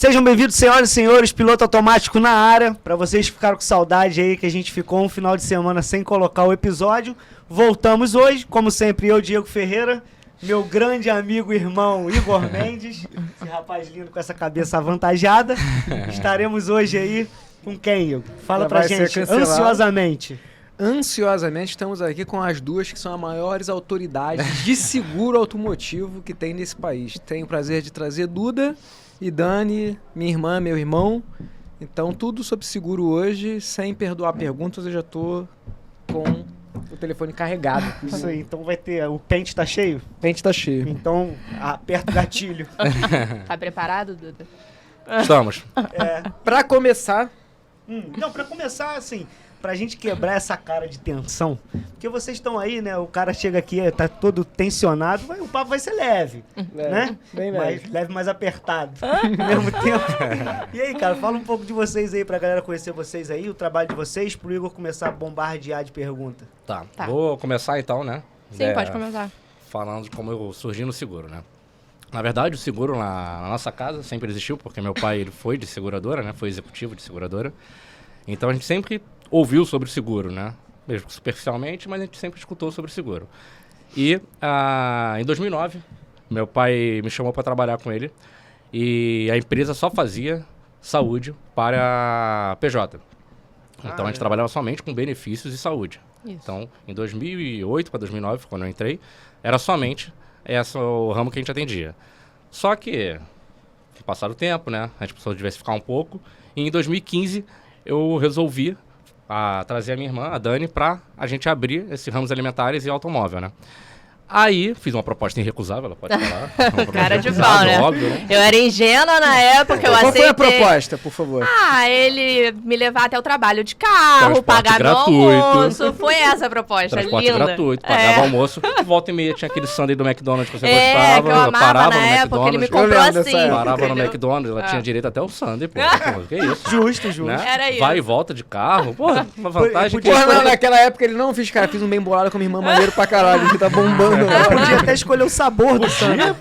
Sejam bem-vindos, senhoras e senhores, piloto automático na área. Para vocês que ficaram com saudade aí, que a gente ficou um final de semana sem colocar o episódio, voltamos hoje, como sempre, eu, Diego Ferreira, meu grande amigo e irmão Igor Mendes, esse rapaz lindo com essa cabeça avantajada. Estaremos hoje aí com quem, Igor? Fala pra gente, ansiosamente. Ansiosamente, estamos aqui com as duas que são as maiores autoridades de seguro automotivo que tem nesse país. Tenho o prazer de trazer Duda e Dani, minha irmã, meu irmão. Então, tudo sobre seguro hoje, sem perdoar perguntas, eu já tô com o telefone carregado. Isso aí, então vai ter... O pente tá cheio? O pente tá cheio. Então, aperta o gatilho. Tá preparado, Duda? Estamos. Pra começar... Não, pra começar, assim... Pra gente quebrar essa cara de tensão, porque vocês estão aí, né? O cara chega aqui, tá todo tensionado, o papo vai ser leve, né? Bem leve. Leve, mais apertado, ao mesmo tempo. E aí, cara, fala um pouco de vocês aí, pra galera conhecer vocês aí, o trabalho de vocês, pro Igor começar a bombardear de pergunta. Tá. Vou começar então, né? Sim, pode começar. Falando de como eu surgi no seguro, né? Na verdade, o seguro na nossa casa sempre existiu, porque meu pai ele foi de seguradora, né? Foi executivo de seguradora. Então a gente sempre ouviu sobre o seguro, né? Mesmo superficialmente, mas a gente sempre escutou sobre o seguro. E em 2009, meu pai me chamou para trabalhar com ele e a empresa só fazia saúde para PJ. Então a gente trabalhava somente com benefícios e saúde. Isso. Então, em 2008 para 2009, quando eu entrei, era somente esse o ramo que a gente atendia. Só que, com o passar do tempo, né? A gente precisou diversificar um pouco. E em 2015, eu resolvi trazer a minha irmã, a Dani, pra a gente abrir esses ramos alimentares e automóvel, né? Aí, fiz uma proposta irrecusável, ela pode falar. Cara de pau, né? Óbvio, né? Eu era ingênua na época, eu aceitei. Qual foi a proposta, por favor? Ele me levar até o trabalho de carro, Transporte pagar gratuito. meu almoço. Foi essa a proposta, Transporte linda. gratuito, pagava almoço. Volta e meia tinha aquele sundae do McDonald's que você Que gostava. eu amava parava na no época, ele me McDonald's. comprou Eu lembro dessa assim. época. Parava no entendeu? McDonald's, ela tinha direito até o sundae, pô. Que isso? Justo. Né? Era isso. Vai e volta de carro, pô, uma vantagem. Porra, não, naquela época ele não fiz, cara. Fiz um bem bolado com a minha irmã, maneiro pra caralho. Que tá bombando. Podia até escolher o sabor do sundae.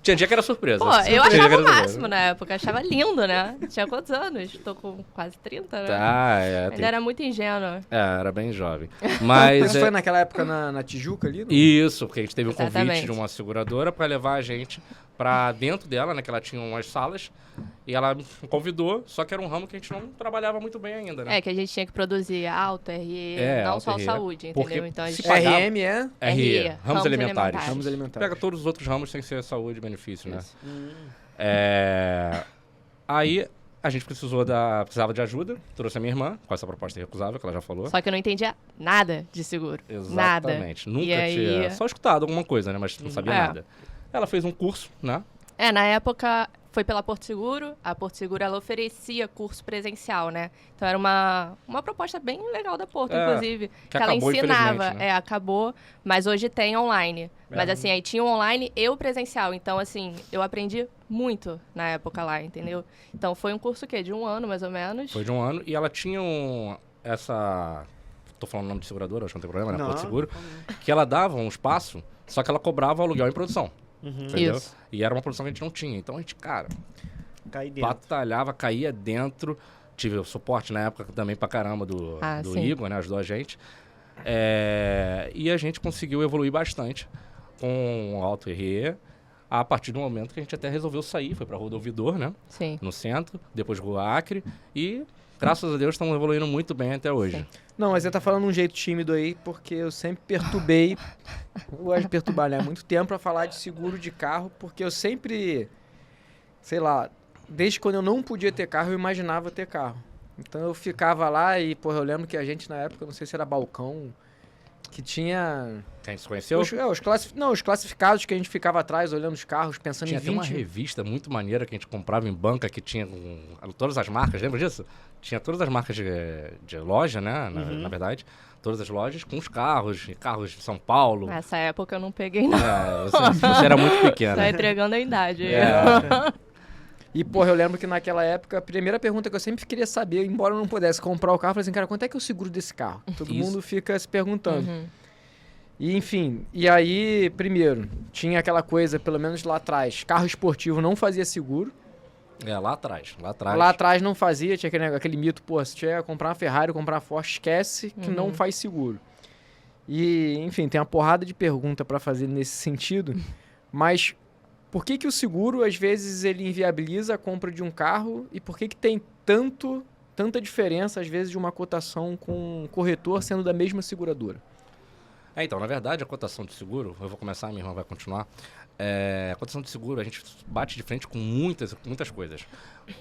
Tinha dia que era surpresa. Pô, eu Tinha dia achava que o era surpresa. máximo na época, achava lindo, né? Tinha quantos anos? Tô com quase 30, né? Tá, Ainda era muito ingênua. era bem jovem. Mas Isso foi naquela época na Tijuca ali? Não? isso, porque a gente teve um convite Exatamente. de uma seguradora para levar a gente para dentro dela, né? Que ela tinha umas salas. E ela me convidou, só que era um ramo que a gente não trabalhava muito bem ainda, né? É, que a gente tinha que produzir auto, RE, não auto, só RE. saúde, Porque entendeu? Então a gente se pagava- RM é RE, ramos alimentares. ramos alimentares. Pega todos os outros ramos sem ser saúde e benefício, né? Isso. Aí a gente precisava de ajuda, trouxe a minha irmã com essa proposta irrecusável, que ela já falou. Só que eu não entendia nada de seguro. Nada. Exatamente. Nunca E aí- tinha só escutado alguma coisa, né? Mas não sabia É. nada. Ela fez um curso, né? Na época foi pela Porto Seguro. A Porto Seguro, ela oferecia curso presencial, né? Então era uma proposta bem legal da Porto, inclusive. que ela acabou, ensinava. infelizmente, né? Acabou. Mas hoje tem online. Mas assim, aí tinha o online e o presencial. Então, assim, eu aprendi muito na época lá, entendeu? Então foi um curso, de 1 ano, mais ou menos. Foi de 1 ano. E ela tinha essa... Tô falando o nome de seguradora, acho que não tem problema, né? Não. Porto Seguro. Que ela dava um espaço, só que ela cobrava aluguel em produção. Entendeu? Isso. E era uma produção que a gente não tinha. Então a gente, cara, Cai dentro. batalhava, caía dentro. Tive o suporte na época também pra caramba do sim. Igor, né? Ajudou a gente. E a gente conseguiu evoluir bastante com o Auto RE. A partir do momento que a gente até resolveu sair, foi pra Rua do Ouvidor, né? Sim. No centro, depois Rua Acre. E, graças a Deus, estamos evoluindo muito bem até hoje. Sim. Não, mas você tá falando um jeito tímido aí, porque eu sempre perturbei, eu gosto de perturbar, né? Há muito tempo pra falar de seguro de carro, porque eu sempre, sei lá, desde quando eu não podia ter carro, eu imaginava ter carro. Então eu ficava lá e, porra, eu lembro que a gente na época, não sei se era balcão, que tinha... Quem se conheceu? Os classificados que a gente ficava atrás, olhando os carros, pensando Tinha em até uma 20... revista muito maneira que a gente comprava em banca, que tinha todas as marcas, lembra disso? Tinha todas as marcas de loja, né? Na verdade, todas as lojas com os carros de São Paulo. Nessa época eu não peguei, não. Você era muito pequena. Tá entregando a idade. E, porra, eu lembro que naquela época, a primeira pergunta que eu sempre queria saber, embora eu não pudesse comprar o carro, eu falei assim, cara, quanto é que é o seguro desse carro? Todo Isso. mundo fica se perguntando. E, enfim, e aí, primeiro, tinha aquela coisa, pelo menos lá atrás, carro esportivo não fazia seguro. Lá atrás. Lá atrás. Lá atrás não fazia, tinha aquele mito, pô, se tiver comprar uma Ferrari, comprar uma Porsche, esquece que não faz seguro. E, enfim, tem uma porrada de pergunta para fazer nesse sentido, mas por que o seguro, às vezes, ele inviabiliza a compra de um carro e por que tem tanta diferença, às vezes, de uma cotação com um corretor sendo da mesma seguradora? Então, na verdade, a cotação de seguro, eu vou começar, minha irmã vai continuar. A cotação de seguro, a gente bate de frente com muitas coisas.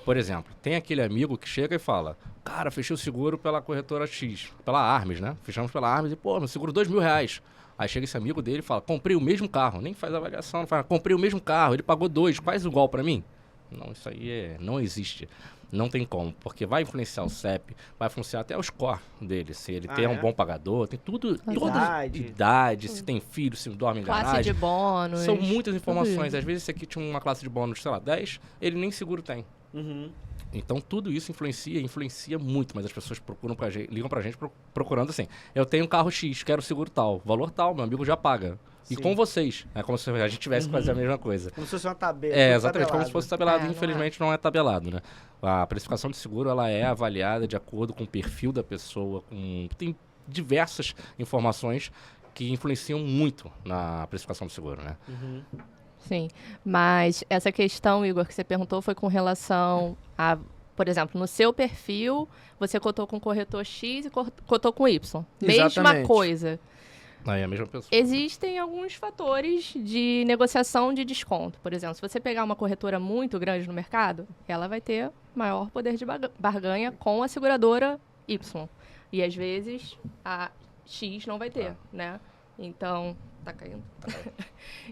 Por exemplo, tem aquele amigo que chega e fala, cara, fechei o seguro pela corretora X, pela Armes, né? Fechamos pela Armes e, pô, meu seguro R$2.000. Aí chega esse amigo dele e fala, comprei o mesmo carro, nem faz avaliação, não fala, comprei o mesmo carro, ele pagou 2, quase igual pra mim? Não, isso aí não existe. Não tem como, porque vai influenciar o CEP, vai influenciar até o score dele, se ele tem um bom pagador, tem tudo, idade, se tem filho, se dorme em garagem. Classe de bônus. São muitas informações. Às vezes esse aqui tinha uma classe de bônus, sei lá, 10, ele nem seguro tem. Então tudo isso influencia muito, mas as pessoas ligam pra gente procurando assim, eu tenho um carro X, quero seguro tal, valor tal, meu amigo já paga. Sim. E com vocês, é como se a gente tivesse que fazer a mesma coisa. Como se fosse uma tabela. Exatamente, tabelado. como se fosse tabelado. Infelizmente não é tabelado, né? A precificação de seguro, ela é avaliada de acordo com o perfil da pessoa, tem diversas informações que influenciam muito na precificação do seguro, né? Sim, mas essa questão, Igor, que você perguntou foi com relação a, por exemplo, no seu perfil, você cotou com o corretor X e cotou com Y. Exatamente. Mesma coisa. Aí é a mesma pessoa. Existem alguns fatores de negociação de desconto. Por exemplo, se você pegar uma corretora muito grande no mercado, ela vai ter maior poder de barganha com a seguradora Y. E às vezes a X não vai ter, né? Então, tá caindo.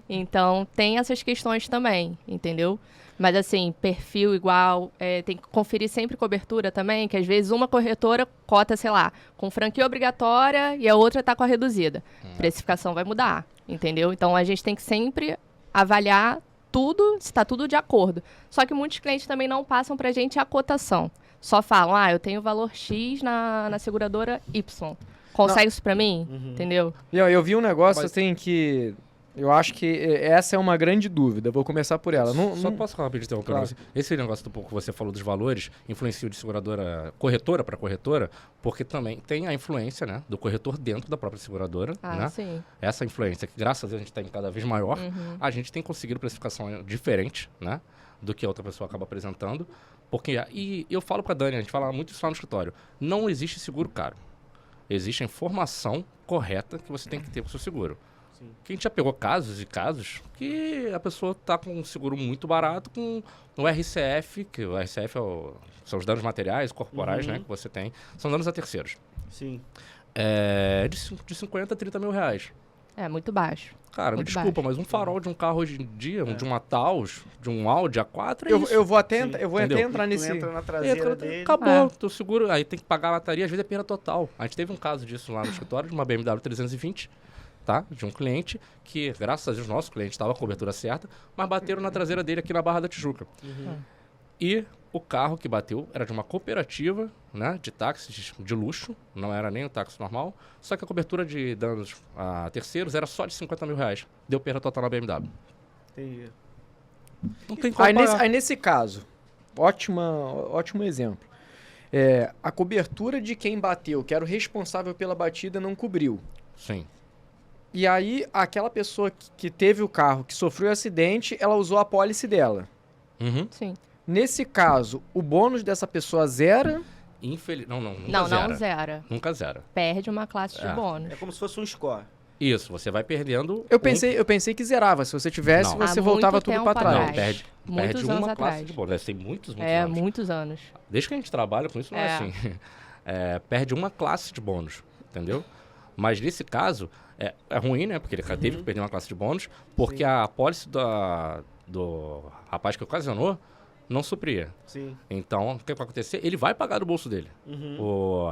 Então, tem essas questões também, entendeu? Mas assim, perfil igual, tem que conferir sempre cobertura também, que às vezes uma corretora cota, sei lá, com franquia obrigatória e a outra tá com a reduzida. Precificação vai mudar, entendeu? Então, a gente tem que sempre avaliar tudo, se está tudo de acordo. Só que muitos clientes também não passam pra gente a cotação. Só falam, eu tenho valor X na seguradora Y. Consegue isso pra mim? Entendeu? Eu vi um negócio assim que... Eu acho que essa é uma grande dúvida. Vou começar por ela. Só posso falar rapidinho, interromper? Claro. Esse negócio do pouco que você falou dos valores influencia de seguradora, corretora para corretora, porque também tem a influência, né, do corretor dentro da própria seguradora. Né? Sim. Essa influência, que graças a Deus a gente está cada vez maior, a gente tem conseguido precificação diferente, né, do que a outra pessoa acaba apresentando. Porque, e eu falo para a Dani, a gente fala muito isso lá no escritório, não existe seguro caro. Existe a informação correta que você tem que ter para o seu seguro. Que a gente já pegou casos e casos que a pessoa está com um seguro muito barato com o RCF, que o RCF são os danos materiais, corporais, né, que você tem. São danos a terceiros. Sim. De 50 a 30 mil reais. É muito baixo. Cara, me desculpa, mas um farol de um carro hoje em dia, de uma Taos, de um Audi A4, isso. Eu vou até entrar nesse... Entra na traseira dele. Acabou, teu seguro, aí tem que pagar a lataria, às vezes é perda total. A gente teve um caso disso lá no escritório, de uma BMW 320, tá? De um cliente que, graças a Deus, nosso cliente estava com a cobertura certa, mas bateram na traseira dele aqui na Barra da Tijuca. E o carro que bateu era de uma cooperativa, né, de táxis de luxo, não era nem um táxi normal, só que a cobertura de danos a terceiros era só de 50 mil reais. Deu perda total na BMW. Entendi. Não tem como aí nesse caso, ótimo exemplo. A cobertura de quem bateu, que era o responsável pela batida, não cobriu. Sim. E aí, aquela pessoa que teve o carro, que sofreu o acidente, ela usou a pólice dela. Sim. Nesse caso, o bônus dessa pessoa zera? Não zera. Nunca zera. Perde uma classe de bônus. É como se fosse um score. Isso, você vai perdendo... Eu pensei que zerava. Se você tivesse, você voltava tudo para trás. Não, perde uma classe de bônus. Deve ser muitos anos. Muitos anos. Desde que a gente trabalha com isso, não é assim. Perde uma classe de bônus, entendeu? Mas nesse caso, é ruim, né? Porque ele teve que perder uma classe de bônus, porque a apólice do rapaz que ocasionou não supria. Sim. Então, o que vai acontecer? Ele vai pagar do bolso dele.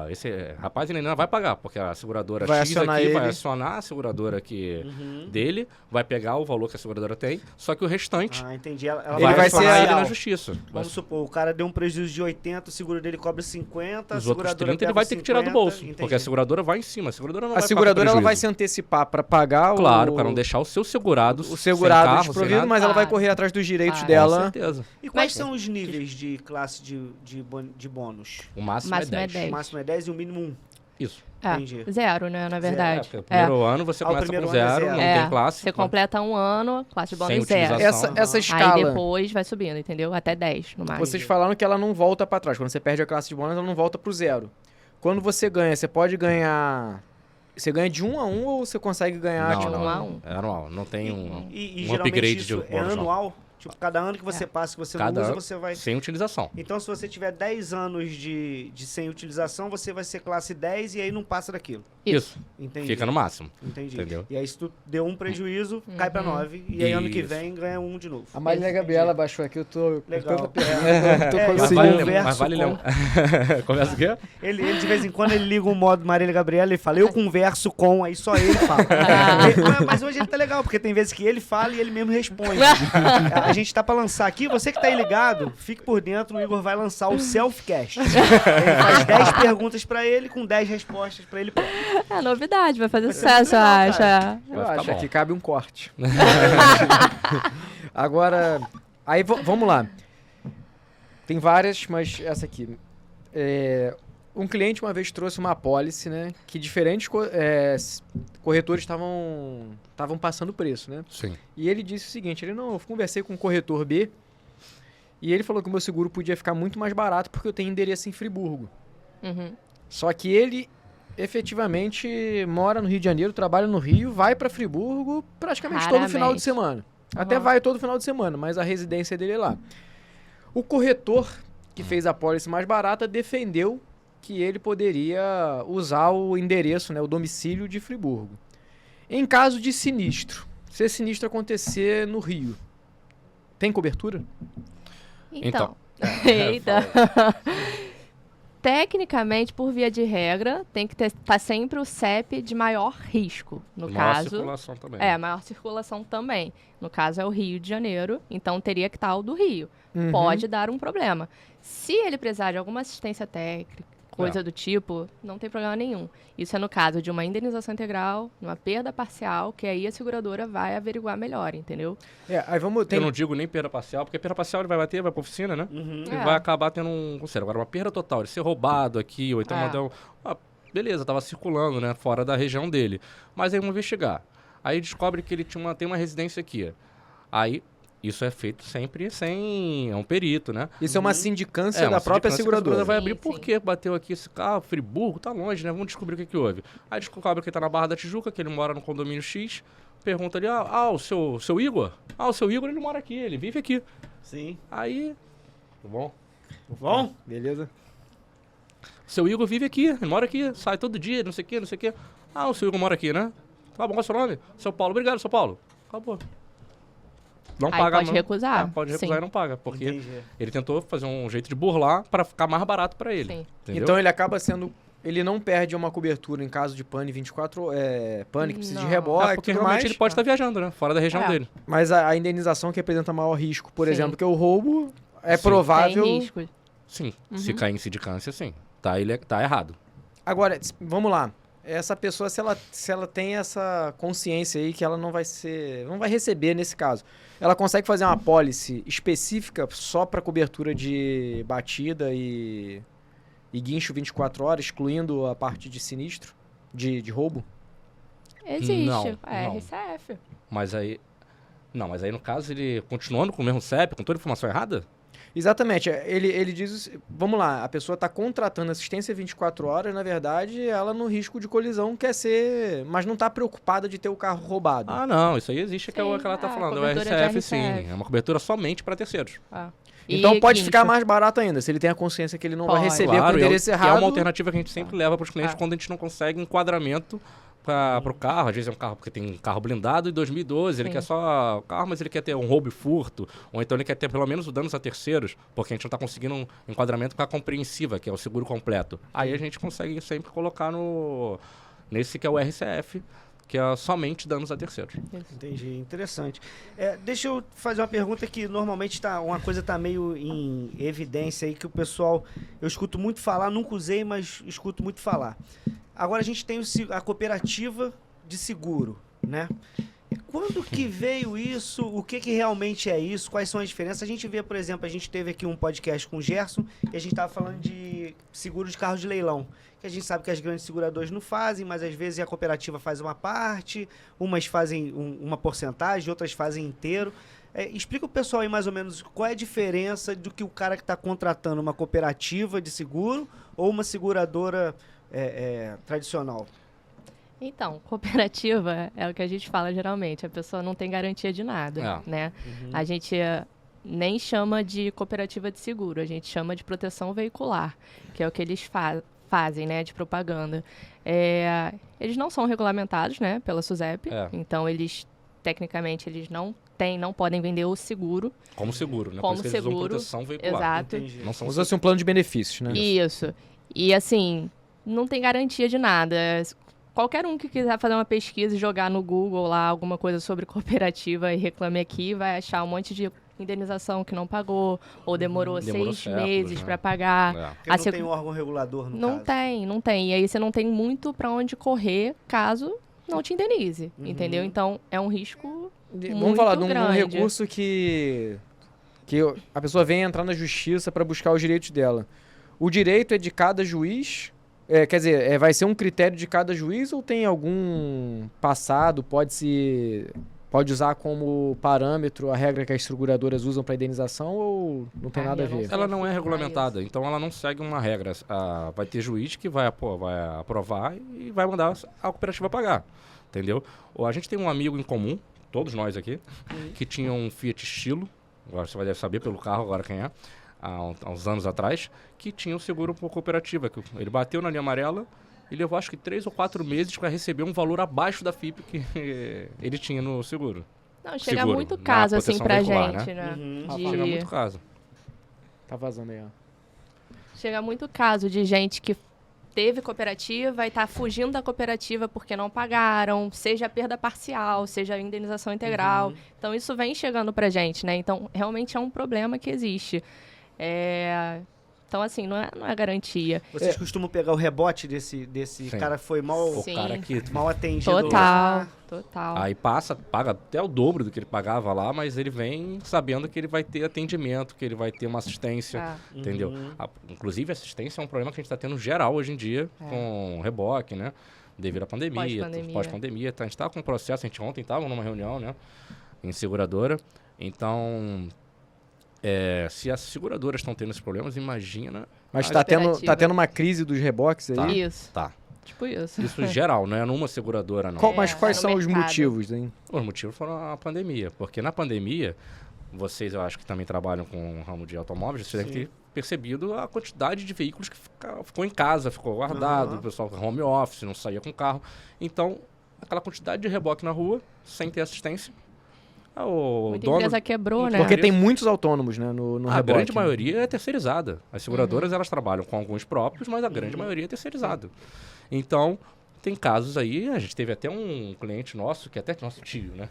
Esse rapaz ele ainda vai pagar, porque a seguradora vai X aqui vai acionar a seguradora aqui dele, vai pegar o valor que a seguradora tem, só que o restante entendi. Ela vai acionar ele na justiça. Vamos supor, o cara deu um prejuízo de 80, o seguro dele cobra 50, os outros 30 ele vai ter que tirar do bolso, porque a seguradora vai em cima. A seguradora ela vai se antecipar para pagar Claro, para não deixar o seu segurado desprovido, mas ela vai correr atrás dos direitos dela. Com certeza. E quais são são os níveis de classe de bônus? O máximo, Máximo é é 10. 10. O máximo é 10 e o mínimo 1. Isso. Entendi. Zero, né, na verdade. Porque o primeiro ano você Ah, o começa primeiro com ano é 0, zero. não tem classe. Você completa um ano, classe de Sem bônus 0. utilização. Essa Aí escala, depois vai subindo, entendeu? Até 10 no máximo. vocês falaram que ela não volta pra trás. Quando você perde a classe de bônus, ela não volta pro 0. Quando você ganha, você pode ganhar... Você ganha de 1 a 1 ou você consegue ganhar... Não, de não. um a um. É anual. Não tem E um geralmente upgrade de isso é bônus, não. anual? Tipo, cada ano que você passa, que você não Cada usa, ano, você vai... sem utilização. Então, se você tiver 10 anos de sem utilização, você vai ser classe 10 e aí não passa daquilo. Isso. Entendi. Fica no máximo. Entendi. Entendeu? E aí, se tu deu um prejuízo, cai pra 9. E aí, ano que Isso. vem, ganha 1 de novo. A Marília Gabriela baixou aqui, eu tô... Legal. com tanta pergunta, tô É, Mas Sim. vale, Converso mas vale com- lembrar. Conversa o quê? Ele, de vez em quando, ele liga o modo Marília Gabriela e fala, eu converso com, aí só ele fala. Mas hoje ele tá legal, porque tem vezes que ele fala e ele mesmo responde. A gente tá pra lançar aqui, você que tá aí ligado, fique por dentro, o Igor vai lançar o Selfcast. Ele faz 10 perguntas pra ele, com 10 respostas pra ele. É novidade, vai fazer Vai ser sucesso, eu muito legal, acho. cara. Eu Vai ficar acho bom. que cabe um corte. Agora, aí vamos lá. Tem várias, mas essa aqui. Um cliente uma vez trouxe uma apólice, né? Que diferentes corretores estavam passando preço, né? Sim. E ele disse o seguinte, eu conversei com o corretor B e ele falou que o meu seguro podia ficar muito mais barato porque eu tenho endereço em Friburgo. Uhum. Só que ele efetivamente mora no Rio de Janeiro, trabalha no Rio, vai para Friburgo praticamente todo final de Raramente. semana. Uhum. Até vai todo final de semana, mas a residência dele é lá. O corretor que fez a pólice mais barata defendeu que ele poderia usar o endereço, né, o domicílio de Friburgo. Em caso de sinistro, se esse sinistro acontecer no Rio, tem cobertura? Então. Eita. Tecnicamente, por via de regra, tem que estar sempre o CEP de maior risco. No Maior caso. circulação também. Maior circulação também. No caso é o Rio de Janeiro, então teria que estar o do Rio. Uhum. Pode dar um problema. Se ele precisar de alguma assistência técnica, coisa É. do tipo, não tem problema nenhum. Isso é no caso de uma indenização integral, numa perda parcial, que aí a seguradora vai averiguar melhor, entendeu? Aí vamos... Eu não digo nem perda parcial, porque perda parcial ele vai bater, vai pra oficina, né? Uhum. E É. vai acabar tendo um conselho. Agora, uma perda total, ele ser roubado aqui, ou então É. mandar um... beleza, tava circulando, né? Fora da região dele. Mas aí vamos investigar. Aí descobre que ele tem uma residência aqui. Aí, isso é feito sempre sem... É um perito, né? Isso é uma sindicância uma da própria sindicância que a seguradora. vai Sim, abrir. sim. Por que bateu aqui esse carro? Friburgo, tá longe, né? Vamos descobrir o que houve. Aí descobre que ele tá na Barra da Tijuca, que ele mora no condomínio X. Pergunta ali, o seu Igor? O seu Igor, ele mora aqui, ele vive aqui. Sim. Aí... Tudo bom? Bom? Beleza? O seu Igor vive aqui, ele mora aqui, sai todo dia, não sei o que, não sei o que. O seu Igor mora aqui, né? Tá bom, qual é o seu nome? Seu Paulo. Obrigado, seu Paulo. Acabou. Não Aí paga pode não. recusar, Pode recusar sim. e não paga, porque Entendi. ele tentou fazer um jeito de burlar para ficar mais barato para ele. Sim. Entendeu? Então ele acaba sendo... Ele não perde uma cobertura em caso de pane 24... pane que precisa de Não. reboque porque e tudo realmente mais. ele pode estar viajando, né? Fora da região É. dele. Mas a indenização que representa maior risco, por Sim. exemplo, que é o roubo, é Sim. provável... Tem risco. Sim. Uhum. Se cair em sindicância, sim. Tá errado. Agora, vamos lá. Essa pessoa, se ela tem essa consciência aí que ela não vai receber nesse caso, ela consegue fazer uma apólice específica só para cobertura de batida e guincho 24 horas, excluindo a parte de sinistro, de roubo? Existe. Não, É não. RCF. Mas aí... Não, mas aí no caso ele continuando com o mesmo CEP, com toda a informação errada? Exatamente. Ele diz... Vamos lá, a pessoa está contratando assistência 24 horas, na verdade, ela no risco de colisão quer ser... Mas não está preocupada de ter o carro roubado. Não, isso aí existe, que é o Sim, que ela tá falando. É o cobertura de RCF, sim. RCF. É uma cobertura somente para terceiros. Então E pode guincho. ficar mais barato ainda, se ele tem a consciência que ele não vai Pode. receber com o Claro, endereço e é errado. uma alternativa que a gente sempre leva para os clientes Ah. quando a gente não consegue enquadramento para o carro. Às vezes é um carro porque tem um carro blindado em 2012, ele Sim. quer só o carro, mas ele quer ter um roubo e furto, ou então ele quer ter pelo menos o danos a terceiros, porque a gente não está conseguindo um enquadramento com a compreensiva, que é o seguro completo. Aí a gente consegue sempre colocar nesse que é o RCF, que é somente danos a terceiros. Entendi, interessante. Deixa eu fazer uma pergunta que normalmente uma coisa tá meio em evidência aí, que o pessoal, eu escuto muito falar, nunca usei, mas escuto muito falar. Agora a gente tem a cooperativa de seguro, né? Quando que veio isso? O que que realmente é isso? Quais são as diferenças? A gente vê, por exemplo, a gente teve aqui um podcast com o Gerson e a gente estava falando de seguro de carro de leilão. Que a gente sabe que as grandes seguradoras não fazem, mas às vezes a cooperativa faz uma parte, umas fazem uma porcentagem, outras fazem inteiro. Explica o pessoal aí mais ou menos qual é a diferença do que o cara que está contratando uma cooperativa de seguro ou uma seguradora tradicional. Então, cooperativa é o que a gente fala geralmente. A pessoa não tem garantia de nada, né? A gente nem chama de cooperativa de seguro, a gente chama de proteção veicular, que é o que eles fazem, né, de propaganda. Eles não são regulamentados, né, pela SUSEP, então eles, tecnicamente, eles não podem vender o seguro. Como seguro, né? Como Por isso que eles usam seguro, proteção veicular. exato. Entendi. Não são Usa-se um plano de benefícios, né? Isso. E assim, não tem garantia de nada. Qualquer um que quiser fazer uma pesquisa e jogar no Google lá alguma coisa sobre cooperativa e Reclame Aqui, vai achar um monte de indenização que não pagou, ou demorou 6 séculos, meses né? para pagar. Porque não tem um órgão regulador, no Não caso. não tem. E aí você não tem muito para onde correr caso não te indenize, entendeu? Então, é um risco Vamos muito falar de um grande. recurso que a pessoa vem entrar na justiça para buscar os direitos dela. O direito é de cada juiz? Quer dizer, vai ser um critério de cada juiz ou tem algum passado, pode usar como parâmetro a regra que as seguradoras usam para indenização ou não tem nada a eu não ver? sei. Ela não é Isso. regulamentada, então ela não segue uma regra. Vai ter juiz que vai aprovar e vai mandar a cooperativa pagar, entendeu? A gente tem um amigo em comum, todos nós aqui, que tinha um Fiat Stilo, agora você vai saber pelo carro agora quem é, há uns anos atrás, que tinha um seguro por cooperativa. Que ele bateu na linha amarela e levou acho que 3 ou 4 meses para receber um valor abaixo da FIP que ele tinha no seguro. Não, chega Seguro, muito na caso assim proteção pra veicular, gente, né? Chega muito caso. Tá vazando aí, ó. Chega muito caso de gente que teve cooperativa e tá fugindo da cooperativa porque não pagaram, seja perda parcial, seja indenização integral. Então, isso vem chegando pra gente, né? Então, realmente é um problema que existe. Então, assim, não é garantia. Vocês costumam pegar o rebote desse Sim. cara que foi mal, O Sim. cara que atendido? Total. aí paga até o dobro do que ele pagava lá, mas ele vem sabendo que ele vai ter atendimento, que ele vai ter uma assistência, entendeu? Inclusive, assistência é um problema que a gente está tendo geral hoje em dia com reboque, né? Devido à pandemia, pós-pandemia. A gente está com um processo, a gente ontem estava numa reunião, né? Em seguradora. Então, se as seguradoras estão tendo esses problemas, imagina... Mas A tá cooperativa. tendo uma crise dos reboques aí? Tá. Isso. Tá. Tipo isso. Isso geral, não é numa seguradora, não. Mas quais no são os mercado. motivos, hein? Os motivos foram a pandemia, porque na pandemia, vocês eu acho que também trabalham com o ramo de automóveis, vocês devem ter percebido a quantidade de veículos que ficou em casa, ficou guardado, o pessoal home office, não saía com carro. Então, aquela quantidade de reboque na rua, sem ter assistência. Muita empresa quebrou, né? Porque tem muitos autônomos, né, no A reboque. grande maioria é terceirizada. As seguradoras, elas trabalham com alguns próprios, mas a grande maioria é terceirizado. Então, tem casos aí, a gente teve até um cliente nosso, que é até nosso tio, né?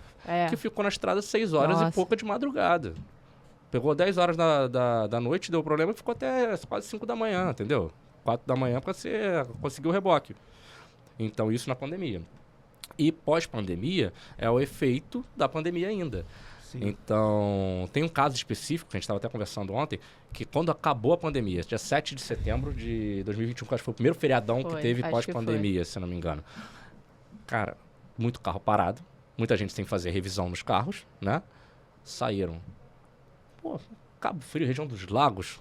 Que ficou na estrada 6 horas e pouca de madrugada. Pegou 10 horas da noite, deu problema e ficou até quase 5 da manhã, entendeu? 4 da manhã para você conseguir o reboque. Então, isso na pandemia. E pós-pandemia é o efeito da pandemia ainda. Sim. Então, tem um caso específico, que a gente estava até conversando ontem, que quando acabou a pandemia, dia 7 de setembro de 2021, que acho que foi o primeiro feriadão que teve pós-pandemia, se não me engano. Cara, muito carro parado, muita gente tem que fazer revisão nos carros, né? Saíram. Cabo Frio, região dos Lagos,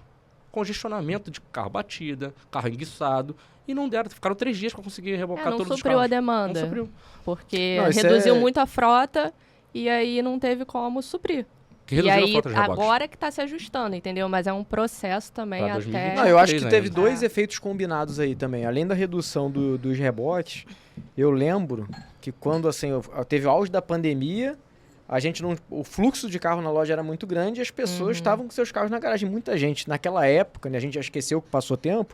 congestionamento de carro batida, carro enguiçado, e não deram, ficaram 3 dias para conseguir rebocar todos os carros. Não supriu a demanda. Não supriu. Porque reduziu muito a frota e aí não teve como suprir. Que E reduziram a aí, frota de reboques. agora que está se ajustando, entendeu? Mas é um processo também Pra até... 2020. Não, eu acho que ainda. teve 2 efeitos combinados aí também. Além da redução dos rebotes, eu lembro que quando assim, teve o auge da pandemia, o fluxo de carro na loja era muito grande e as pessoas estavam com seus carros na garagem. Muita gente, naquela época, né, a gente já esqueceu que passou tempo,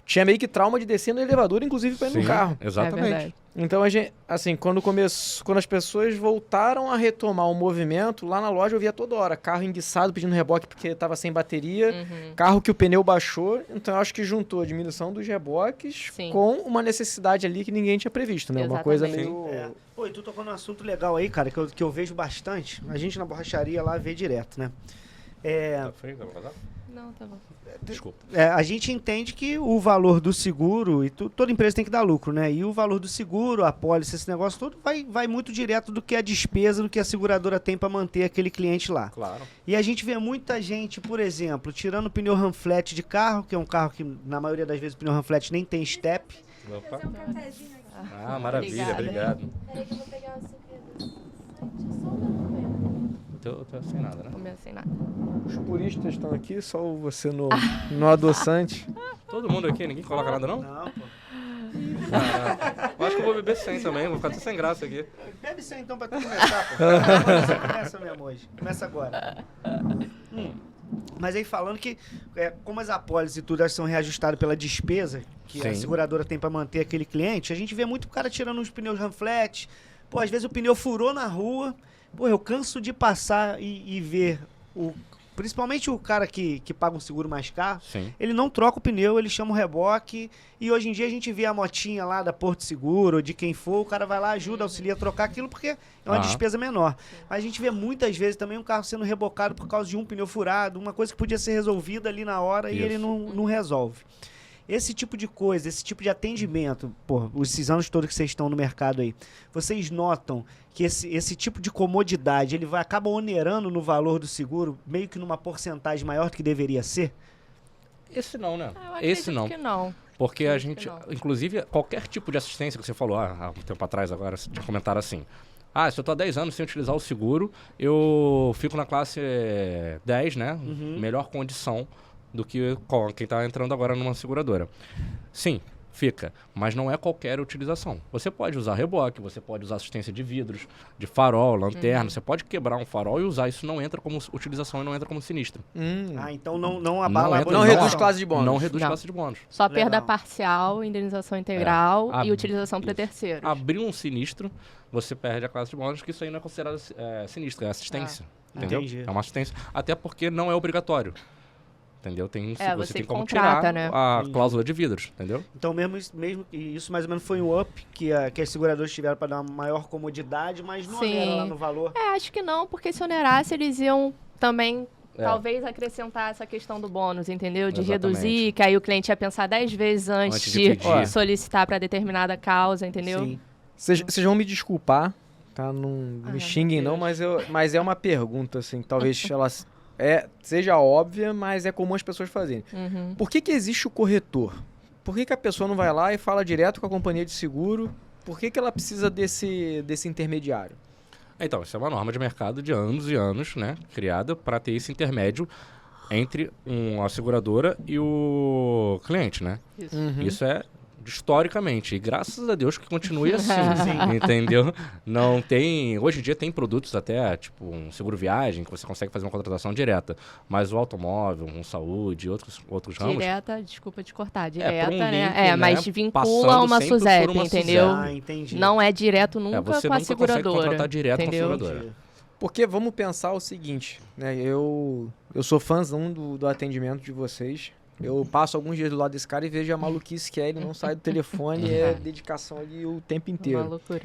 tinha meio que trauma de descer no elevador, inclusive para ir no carro. Exatamente. Então, a gente, assim, quando as pessoas voltaram a retomar o movimento, lá na loja eu via toda hora carro enguiçado pedindo reboque porque estava sem bateria, carro que o pneu baixou. Então, eu acho que juntou a diminuição dos reboques Sim. com uma necessidade ali que ninguém tinha previsto, né? Uma coisa Exatamente. meio... É. Pô, e tu tocou num assunto legal aí, cara, que eu vejo bastante. A gente na borracharia lá vê direto, né? Tá frio, vai vazar? Não, tá bom. Desculpa. A gente entende que o valor do seguro, e toda empresa tem que dar lucro, né? E o valor do seguro, a pólice, esse negócio todo, vai muito direto do que a despesa, do que a seguradora tem para manter aquele cliente lá. Claro. E a gente vê muita gente, por exemplo, tirando o pneu Ranflet de carro, que é um carro que na maioria das vezes o pneu Ranflet nem tem step. Opa. Fazer um cafezinho aqui. Ah, maravilha, obrigado. Peraí que eu vou pegar o açúcar do site, só um momento. Tô sem nada, né? Comer sem nada. Os puristas estão aqui, só você no adoçante. Todo mundo aqui, ninguém coloca nada, não? Não, pô. Caraca. Eu acho que eu vou beber sem também, vou ficar até sem graça aqui. Bebe isso aí, então pra tu começar, pô. Começa mesmo hoje. Começa agora. Mas aí falando que, como as apólices e tudo elas são reajustadas pela despesa que a Sim. seguradora tem pra manter aquele cliente, a gente vê muito o cara tirando uns pneus Ranflet. Pô, às vezes o pneu furou na rua. Pô, eu canso de passar e ver principalmente o cara que paga um seguro mais caro. Sim. Ele não troca o pneu, ele chama o reboque. E hoje em dia a gente vê a motinha lá da Porto Seguro, ou de quem for, o cara vai lá, ajuda, auxilia a trocar aquilo, porque é uma despesa menor. Mas a gente vê muitas vezes também um carro sendo rebocado por causa de um pneu furado, uma coisa que podia ser resolvida ali na hora e Isso. ele não resolve. Esse tipo de coisa, esse tipo de atendimento, pô, esses anos todos que vocês estão no mercado aí, vocês notam que esse tipo de comodidade, ele acaba onerando no valor do seguro, meio que numa porcentagem maior do que deveria ser? Esse não, né? Eu Esse acredito não. que não. Porque a Acredito gente, que não. inclusive, qualquer tipo de assistência que você falou há um tempo atrás agora, tinha comentado assim. Ah, se eu tô há 10 anos sem utilizar o seguro, eu fico na classe 10, né? Melhor condição do que quem tá entrando agora numa seguradora. Sim, fica. Mas não é qualquer utilização. Você pode usar reboque, você pode usar assistência de vidros, de farol, lanterna. Você pode quebrar um farol e usar. Isso não entra como utilização e não entra como sinistro. Ah, então não abala entra- Não bonificação. reduz classe de bônus. Não reduz Não. classe de bônus. Só Legal. perda parcial, indenização integral É. e utilização para Isso. terceiros. Abrir um sinistro, você perde a classe de bônus, que isso aí não é considerado sinistro, é assistência. Entendeu? Entendi. É uma assistência. Até porque não é obrigatório. Entendeu? você você tem como contrata, tirar né? a Entendi. cláusula de vidros, entendeu? Então isso mais ou menos foi um up que as seguradoras tiveram para dar uma maior comodidade, mas não Sim. era lá no valor. Acho que não, porque se onerasse, eles iam também, É. talvez, acrescentar essa questão do bônus, entendeu? De Exatamente. reduzir, que aí o cliente ia pensar 10 vezes antes, Antes de de pedir. solicitar para determinada causa, entendeu? Sim. Vocês vão me desculpar, tá? Não Ai, me meu xinguem não, Deus. mas é uma pergunta, assim, talvez ela seja óbvia, mas é comum as pessoas fazerem. Uhum. Por que existe o corretor? Por que a pessoa não vai lá e fala direto com a companhia de seguro? Por que ela precisa desse intermediário? Então, isso é uma norma de mercado de anos e anos, né? Criada para ter esse intermédio entre a seguradora e o cliente, né? Isso. Isso é historicamente. E graças a Deus que continue assim, entendeu? Não tem... Hoje em dia tem produtos até, tipo um seguro viagem, que você consegue fazer uma contratação direta. Mas o automóvel, um saúde, outros ramos... Direta, desculpa te cortar, por um direta, link, né? Mas vincula passando uma sempre por SUSEP, uma entendeu? Ah, entendi. Não é direto nunca você com a nunca consegue seguradora. contratar direto com a entendeu? seguradora. Porque vamos pensar o seguinte, né? Eu sou fãzão do atendimento de vocês. Eu passo alguns dias do lado desse cara e vejo a maluquice que é, ele não sai do telefone, é dedicação ali o tempo Uma inteiro. loucura.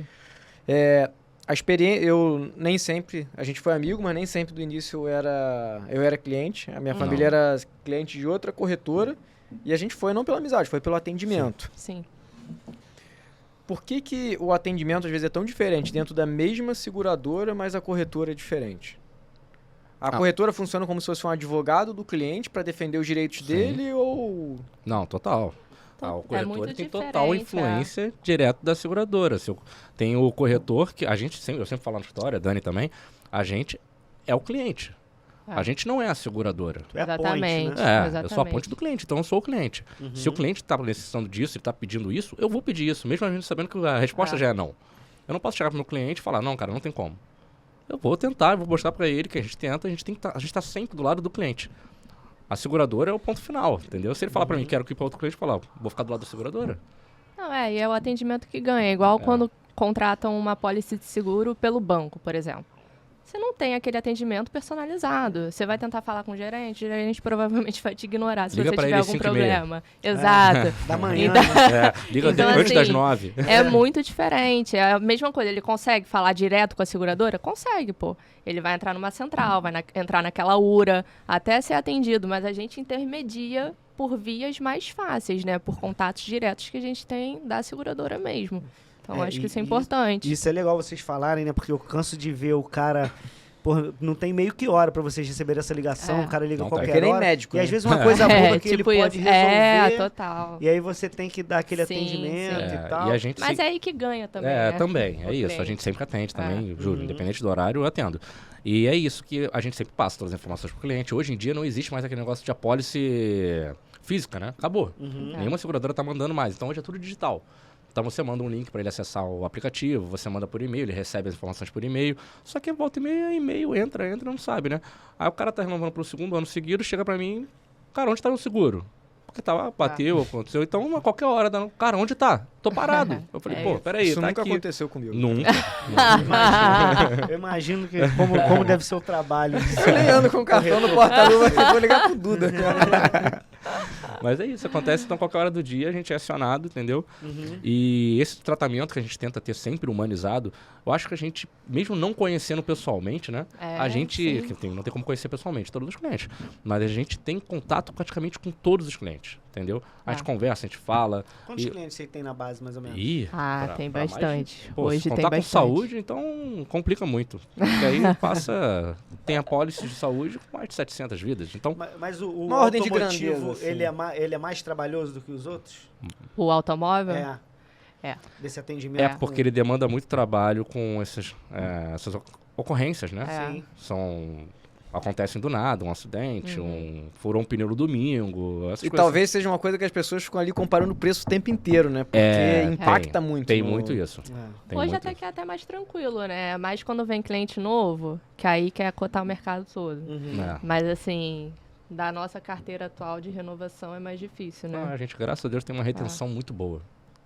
A experiência, eu nem sempre, a gente foi amigo, mas nem sempre do início eu era cliente. A minha família era cliente de outra corretora e a gente foi não pela amizade, foi pelo atendimento. Sim. Por que o atendimento às vezes é tão diferente dentro da mesma seguradora, mas a corretora é diferente? A corretora funciona como se fosse um advogado do cliente para defender os direitos dele ou... Não, total. O É corretor muito tem diferente, total influência direto da seguradora. Tem o corretor que eu sempre falo na história, a Dani também, a gente é o cliente. A gente não é a seguradora. Tu é a ponte, Exatamente. né? Eu sou a Exatamente. ponte do cliente, então eu sou o cliente. Se o cliente está necessitando disso, ele está pedindo isso, eu vou pedir isso, mesmo a gente sabendo que a resposta já é não. Eu não posso chegar pro meu cliente e falar, não, cara, não tem como. Eu vou tentar, eu vou mostrar para ele que a gente tenta, a gente tá sempre do lado do cliente. A seguradora é o ponto final, entendeu? Se ele falar para mim, quero ir para outro cliente, eu falar, vou ficar do lado da seguradora. Não, e é o atendimento que ganha. Igual quando contratam uma apólice de seguro pelo banco, por exemplo. Você não tem aquele atendimento personalizado. Você vai tentar falar com o gerente provavelmente vai te ignorar se Liga você pra tiver ele algum 5h30. problema. Exato. Da manhã, Então- né? Liga Então, antes assim, das 9. É muito diferente. É a mesma coisa. Ele consegue falar direto com a seguradora? Consegue, pô. Ele vai entrar numa central, vai entrar naquela URA, até ser atendido. Mas a gente intermedia por vias mais fáceis, né? Por contatos diretos que a gente tem da seguradora mesmo. Então, acho que isso é importante. Isso é legal vocês falarem, né? Porque eu canso de ver o cara... Porra, não tem meio que hora pra vocês receberem essa ligação. É. O cara liga Não qualquer tem. Que nem hora. médico, E né? às vezes uma coisa boba que ele tipo pode isso. resolver. Total. E aí você tem que dar aquele Sim, atendimento sim. e tal. E a gente Mas se- é aí que ganha também, É, né? também, é O isso. A cliente. gente sempre atende também, juro, Uhum. independente do horário, eu atendo. E é isso que a gente sempre passa todas as informações pro cliente. Hoje em dia não existe mais aquele negócio de apólice física, né? Acabou. Uhum. Nenhuma seguradora tá mandando mais. Então hoje é tudo digital. Então você manda um link para ele acessar o aplicativo, você manda por e-mail, ele recebe as informações por e-mail. Só que volta e meia, e-mail entra, não sabe, né? Aí o cara tá renovando pro segundo ano seguido, chega pra mim, cara, onde tá o seguro? Porque bateu, aconteceu. Então, a qualquer hora, cara, onde tá? Tô parado. Eu falei, É pô, isso. peraí, Isso tá nunca aqui. aconteceu comigo. Nunca. Eu imagino que como deve ser o trabalho. Eu nem ando com cartão no porta-luva, eu vou ligar pro Duda. Mas é isso, acontece então qualquer hora do dia, a gente é acionado, entendeu? Uhum. E esse tratamento que a gente tenta ter sempre humanizado, eu acho que a gente, mesmo não conhecendo pessoalmente, né? A gente, não tem como conhecer pessoalmente todos os clientes, mas a gente tem contato praticamente com todos os clientes, entendeu? A gente conversa, a gente fala. Quantos clientes você tem na base, mais ou menos? Ih, Tem pra mais- bastante. Pô, Hoje se tem contar bastante. com saúde, então complica muito. Porque aí tem a pólice de saúde com mais de 700 vidas. Então, Mas o Uma ordem de automotivo, grandeza, assim. ele é mais trabalhoso do que os outros? O automóvel? É. Desse atendimento? é porque ele demanda muito trabalho com essas ocorrências, né? É. Sim. Acontecem do nada, um acidente, furou um pneu no domingo, essas E coisas. talvez seja uma coisa que as pessoas ficam ali comparando o preço o tempo inteiro, né? Porque impacta muito. Tem no- muito isso. Tem Hoje muito até isso. que é até mais tranquilo, né? Mas quando vem cliente novo, que aí quer cotar o mercado todo. Uhum. É. Mas assim, da nossa carteira atual de renovação é mais difícil, Ah, né? a gente, graças a Deus, tem uma retenção muito boa.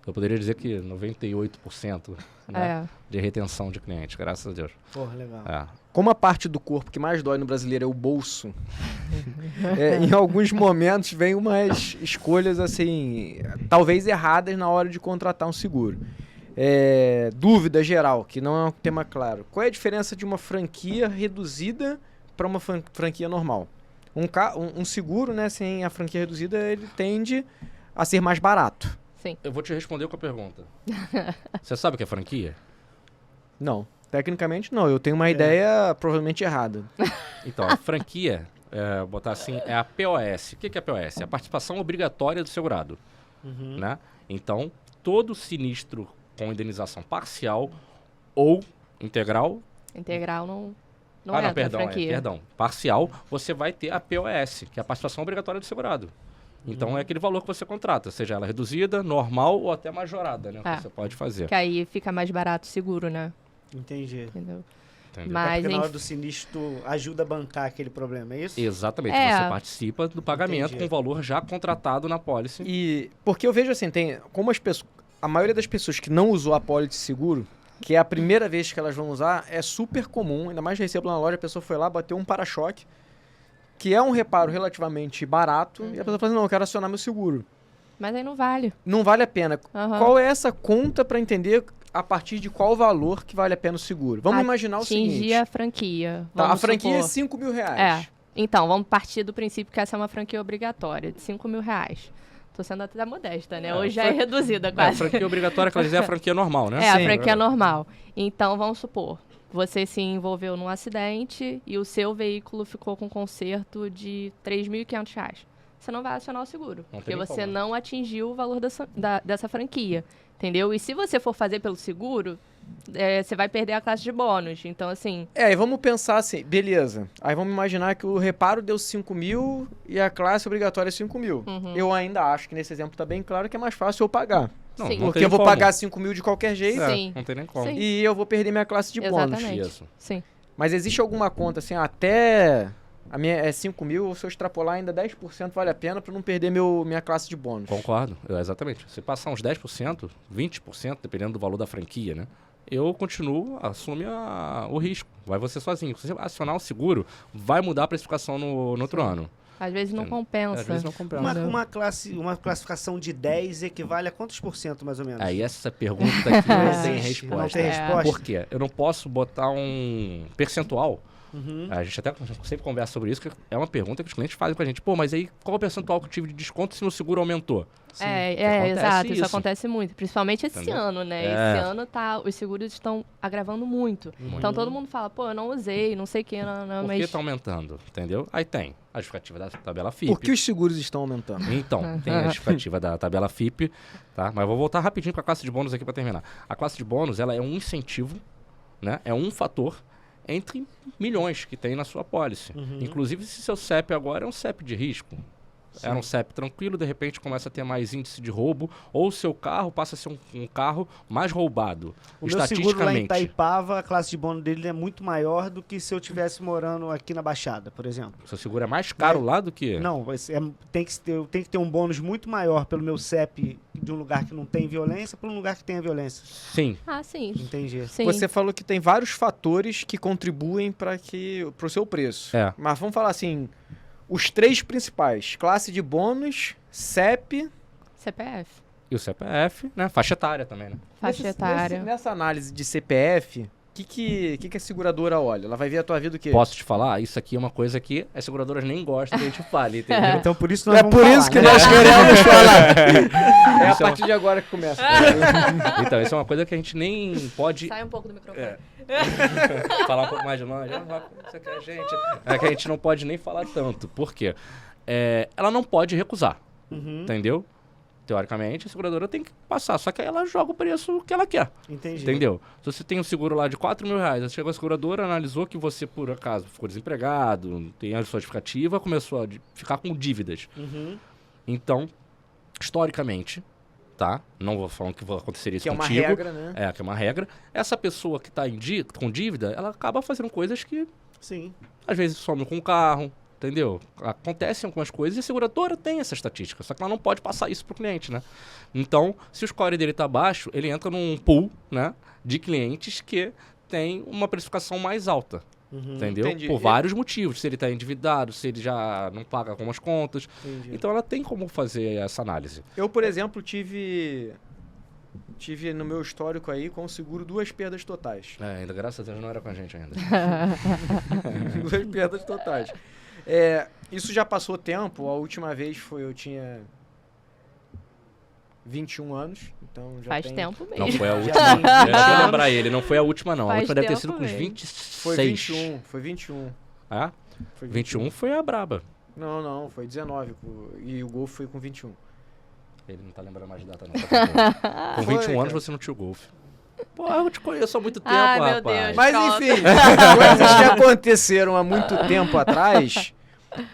Eu poderia dizer que 98% né, de retenção de clientes, graças a Deus. Porra, legal. É. Como a parte do corpo que mais dói no brasileiro é o bolso, em alguns momentos vem umas escolhas assim, talvez erradas na hora de contratar um seguro. Dúvida geral, que não é um tema claro. Qual é a diferença de uma franquia reduzida para uma franquia normal? Um seguro, né, sem a franquia reduzida, ele tende a ser mais barato. Sim. Eu vou te responder com a pergunta. Você sabe o que é franquia? Não, tecnicamente não. Eu tenho uma ideia provavelmente errada. Então, a franquia, botar assim, é a POS. O que é a POS? É a participação obrigatória do segurado. Uhum. Né? Então, todo sinistro com indenização parcial ou integral... Integral não entra perdão, franquia. perdão. Parcial, você vai ter a POS, que é a participação obrigatória do segurado. Então, é aquele valor que você contrata, seja ela reduzida, normal ou até majorada, né? Que você pode fazer. Que aí fica mais barato o seguro, né? Entendi. Entendeu? Entendeu? Mas, Porque na hora enfim. do sinistro ajuda a bancar aquele problema, é isso? Exatamente, É. você participa do pagamento Entendi. com o valor já contratado na pólice. E porque eu vejo assim, como a maioria das pessoas que não usou a pólice de seguro, que é a primeira vez que elas vão usar, é super comum, ainda mais recebo na loja, a pessoa foi lá, bateu um para-choque, que é um reparo relativamente barato, e a pessoa fala assim, não, eu quero acionar meu seguro. Mas aí não vale. Não vale a pena. Aham. Qual é essa conta para entender a partir de qual valor que vale a pena o seguro? Vamos imaginar o Atingir seguinte. a franquia. Tá, a Vamos franquia é supor. 5 mil reais. É. Então, vamos partir do princípio que essa é uma franquia obrigatória, de 5 mil reais. Tô sendo até modesta, né? Hoje já é reduzida A quase. franquia obrigatória, quer dizer, é a franquia normal, né? É, a Sim. franquia normal. Então, vamos supor, você se envolveu num acidente e o seu veículo ficou com conserto de R$ 3.500. Você não vai acionar o seguro, Não tem porque nem você como. não atingiu o valor dessa franquia, entendeu? E se você for fazer pelo seguro, você vai perder a classe de bônus. Então, assim, E vamos pensar assim, beleza. Aí vamos imaginar que o reparo deu 5 mil e a classe obrigatória é 5 mil. Eu ainda acho que nesse exemplo tá bem claro que é mais fácil eu pagar. Não, Sim. não Porque tem eu vou como. pagar 5 mil de qualquer jeito Sim. Não tem nem como. Sim. e eu vou perder minha classe de bônus. exatamente. Isso. Sim. Mas existe alguma conta assim, até A minha é 5 mil, se eu extrapolar ainda 10% vale a pena pra não perder minha classe de bônus. Concordo, exatamente. Se passar uns 10%, 20%, dependendo do valor da franquia, né? Eu continuo, assume o risco. Vai você sozinho. Se você acionar o seguro, vai mudar a precificação no outro ano. Às vezes não Entendeu? compensa. Às vezes não compensa. Uma classificação de 10 equivale a quantos por cento, mais ou menos? Aí essa pergunta aqui não tem existe, resposta. não tem É. resposta? Por quê? Eu não posso botar um percentual. Uhum. A gente até sempre conversa sobre isso, que é uma pergunta que os clientes fazem com a gente. Pô, mas aí qual o percentual que eu tive de desconto se meu seguro aumentou? É, acontece exato, isso isso. acontece muito, principalmente esse Entendeu? ano, né? É. Esse ano os seguros estão agravando muito. Então todo mundo fala, pô, eu não usei, não sei o que, não, Por que mas... tá aumentando? Entendeu? Aí tem a justificativa da tabela FIP. Por que os seguros estão aumentando? Então, tem a justificativa da tabela FIP, tá? Mas eu vou voltar rapidinho para a classe de bônus aqui para terminar. A classe de bônus, ela é um incentivo, né? É um fator entre milhões que tem na sua pólice. Inclusive, se seu CEP agora é um CEP de risco, era um CEP tranquilo, de repente começa a ter mais índice de roubo, ou o seu carro passa a ser um carro mais roubado. O meu seguro lá em Estatisticamente. Itaipava, a classe de bônus dele é muito maior do que se eu estivesse morando aqui na Baixada, por exemplo. Seu seguro é mais caro lá do que... Não, tem que ter um bônus muito maior pelo meu CEP de um lugar que não tem violência para um lugar que tenha violência. Sim. Ah, sim. Entendi. Sim. Você falou que tem vários fatores que contribuem para o seu preço. É. Mas vamos falar assim, os 3 principais, classe de bônus, CEP... CPF, E o CPF, né? Faixa etária também, né? faixa etária. Nessa análise de CPF, o que a seguradora olha? Ela vai ver a tua vida o quê? Posso te falar? Isso aqui é uma coisa que as seguradoras nem gostam que a gente fale, entendeu? Então por isso nós É vamos por falar, isso que né? nós queremos falar. É a Isso é partir de agora que começa. Então, isso é uma coisa que a gente nem pode Sai um pouco do microfone. falar um pouco mais de longe. Isso aqui é a gente. É que a gente não pode nem falar tanto. Por quê? Ela não pode recusar, entendeu? Teoricamente, a seguradora tem que passar, só que aí ela joga o preço que ela quer, Entendi. entendeu? Se você tem um seguro lá de R$4.000, aí chegou a seguradora, analisou que você, por acaso, ficou desempregado, tem a sua justificativa, começou a ficar com dívidas. Uhum. Então, historicamente, tá? Não vou falando que vai acontecer isso Que é uma contigo. regra, né? Que é uma regra. Essa pessoa que está com dívida, ela acaba fazendo coisas que, Sim. às vezes, some com o carro, entendeu? Acontecem algumas coisas e a seguradora tem essa estatística, só que ela não pode passar isso pro cliente, né? Então, se o score dele tá baixo, ele entra num pool, né, de clientes que tem uma precificação mais alta. Entendeu? Entendi. Por vários motivos. Se ele está endividado, se ele já não paga algumas contas. Entendi. Então ela tem como fazer essa análise. Eu, por exemplo, tive no meu histórico aí com o seguro 2 perdas totais. Ainda graças a Deus não era com a gente ainda. 2 perdas totais. Isso já passou tempo. A última vez eu tinha 21 anos, então já Faz tem... tempo Não mesmo. foi a Já última. tem 20 Deixa eu anos. lembrar ele, não foi a última não. A Faz última deve ter tempo sido com uns mesmo. 26. Foi 21. Ah? Foi 21 foi a braba. Não, foi 19. E o Golf foi com 21. Ele não tá lembrando mais de data não. Tá com 21 Foi, anos cara. você não tinha o Golf. Pô, eu te conheço há muito tempo, Ai, meu rapaz. Deus. Mas Pronto. enfim, coisas que aconteceram há muito tempo atrás,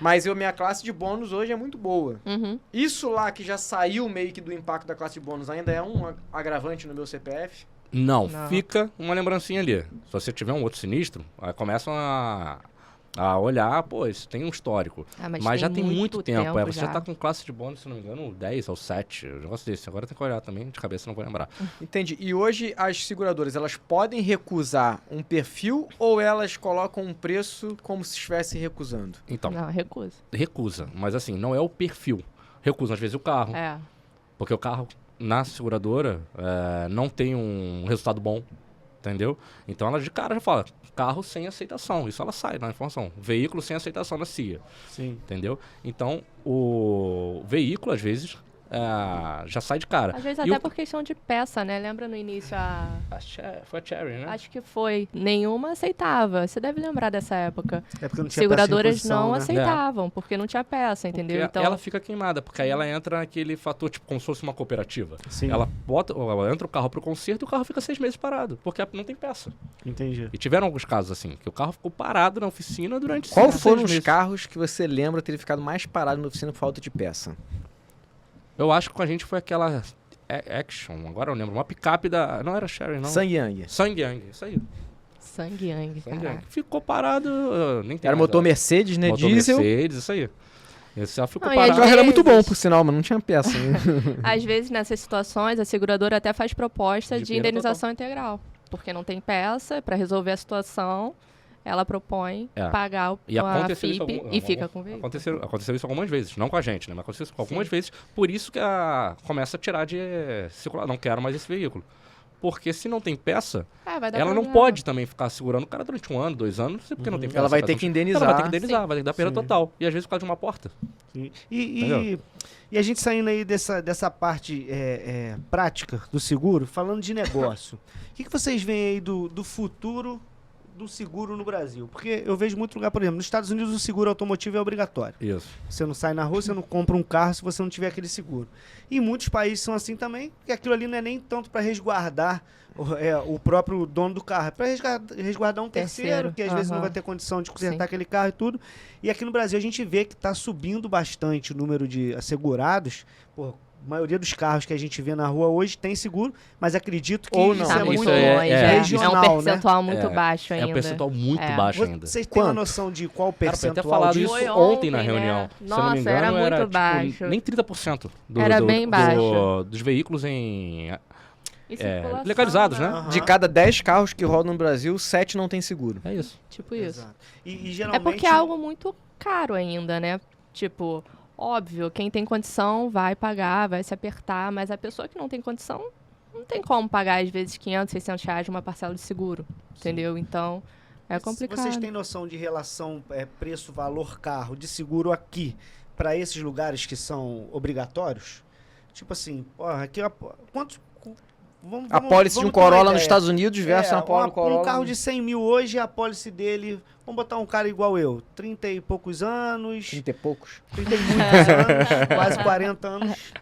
mas minha classe de bônus hoje é muito boa. Uhum. Isso lá que já saiu meio que do impacto da classe de bônus ainda é um agravante no meu CPF? Não, Não. fica uma lembrancinha ali. Se você tiver um outro sinistro, aí começam a olhar, pô, isso tem um histórico. Mas já tem muito tempo. Você já tá com classe de bônus, se não me engano, 10 ou 7. Um negócio desse. Agora tem que olhar também, de cabeça não vou lembrar. Entendi. E hoje as seguradoras, elas podem recusar um perfil ou elas colocam um preço como se estivesse recusando? Então, Não, recusa. recusa. Mas assim, não é o perfil. Recusa às vezes o carro. É. Porque o carro na seguradora não tem um resultado bom, entendeu? Então ela de cara já fala, carro sem aceitação, isso ela sai na informação. Veículo sem aceitação na CIA, Sim. entendeu? Então o veículo às vezes já sai de cara. Às vezes E até o- por questão de peça, né? Lembra no início Foi a Cherry, né? Acho que foi. Nenhuma aceitava. Você deve lembrar dessa época. É porque não tinha Seguradoras peça em posição, não né? aceitavam, porque não tinha peça, entendeu? Porque Então, ela fica queimada, porque aí ela entra naquele fator, tipo, como se fosse uma cooperativa. Sim. Ela entra o carro pro conserto e o carro fica 6 meses parado, porque não tem peça. Entendi. E tiveram alguns casos assim, que o carro ficou parado na oficina durante Qual 6 foram os meses. carros que você lembra ter ficado mais parado na oficina por falta de peça? Eu acho que com a gente foi aquela Action, agora eu lembro, uma picape da... Não era Sherry, não. Sangyang. Sangyang, isso aí. Sangue Yang, caraca. Ficou parado, nem tem Era mais motor ela. Mercedes, né? Motor Diesel. Mercedes, isso aí. Esse já ficou Não, e O às parado. carro era muito bom, vezes- por sinal, mas não tinha peça. Né? Às vezes, nessas situações, a seguradora até faz proposta De de perda indenização integral. Porque não tem peça, para resolver a situação, ela propõe pagar E a aconteceu isso FIP algum- e fica com o veículo. Aconteceu isso algumas vezes, não com a gente, né? Mas aconteceu isso algumas vezes. Por isso que começa a tirar de circular. Não quero mais esse veículo. Porque se não tem peça, Vai dar ela não problema. pode também ficar segurando o cara durante 1 ano, 2 anos, não sei porque não tem peça. Ela vai cara, ter que indenizar. Ela vai ter que indenizar, Sim. vai ter que dar perda Sim. total. E às vezes por causa de uma porta. E a gente saindo aí dessa parte prática do seguro, falando de negócio, o que vocês veem aí do futuro do seguro no Brasil? Porque eu vejo muito lugar, por exemplo, nos Estados Unidos o seguro automotivo é obrigatório. Isso. Você não sai na rua, você não compra um carro se você não tiver aquele seguro. E muitos países são assim também, que aquilo ali não é nem tanto para resguardar o próprio dono do carro, é para resguardar um terceiro, que às vezes não vai ter condição de consertar Sim. aquele carro e tudo. E aqui no Brasil a gente vê que está subindo bastante o número de assegurados. Pô, a maioria dos carros que a gente vê na rua hoje tem seguro, mas acredito que Ou não. isso Tá é muito muito longe, regional, é um né? percentual muito baixo É ainda. um percentual muito É. baixo ainda. Vocês têm uma Quanto? noção de qual Cara, foi até percentual falado disso? isso Foi ontem na ontem, né? reunião. Se eu não Nossa, me engano, era muito tipo, baixo. nem 30% Era bem baixo. dos veículos em E circulação, legalizados, né? Aham. De cada 10 carros que rodam no Brasil, 7 não tem seguro. É isso. Tipo isso. Exato. E É geralmente... porque é algo muito caro ainda, né? Tipo, óbvio, quem tem condição vai pagar, vai se apertar, mas a pessoa que não tem condição não tem como pagar, às vezes, 500, 600 reais uma parcela de seguro, entendeu? Então, é complicado. Vocês têm noção de relação preço-valor carro de seguro aqui para esses lugares que são obrigatórios? Tipo assim, porra, aqui quantos... A pólice de um Corolla nos Estados Unidos versus uma pólice do Corolla. Um carro de 100 mil hoje, a pólice dele... Vamos botar um cara igual eu, 30 e poucos anos, 30 e poucos. 30 e muitos anos, quase 40 anos,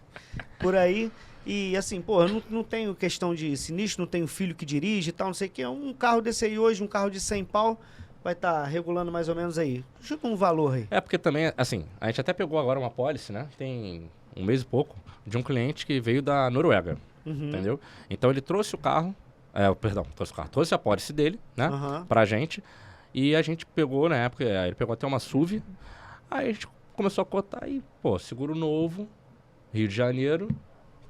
por aí. E assim, pô, eu não tenho questão de sinistro, não tenho filho que dirige e tal, não sei o que. Um carro desse aí hoje, um carro de 100 pau, vai estar regulando mais ou menos aí. Chuta um valor aí. É porque também, assim, a gente até pegou agora uma pólice, né? Tem 1 mês e pouco, de um cliente que veio da Noruega, entendeu? Então ele trouxe o carro, trouxe a pólice dele, né? Aham. Pra gente. E a gente pegou, na época, ele pegou até uma SUV. Aí a gente começou a cotar e, pô, seguro novo, Rio de Janeiro,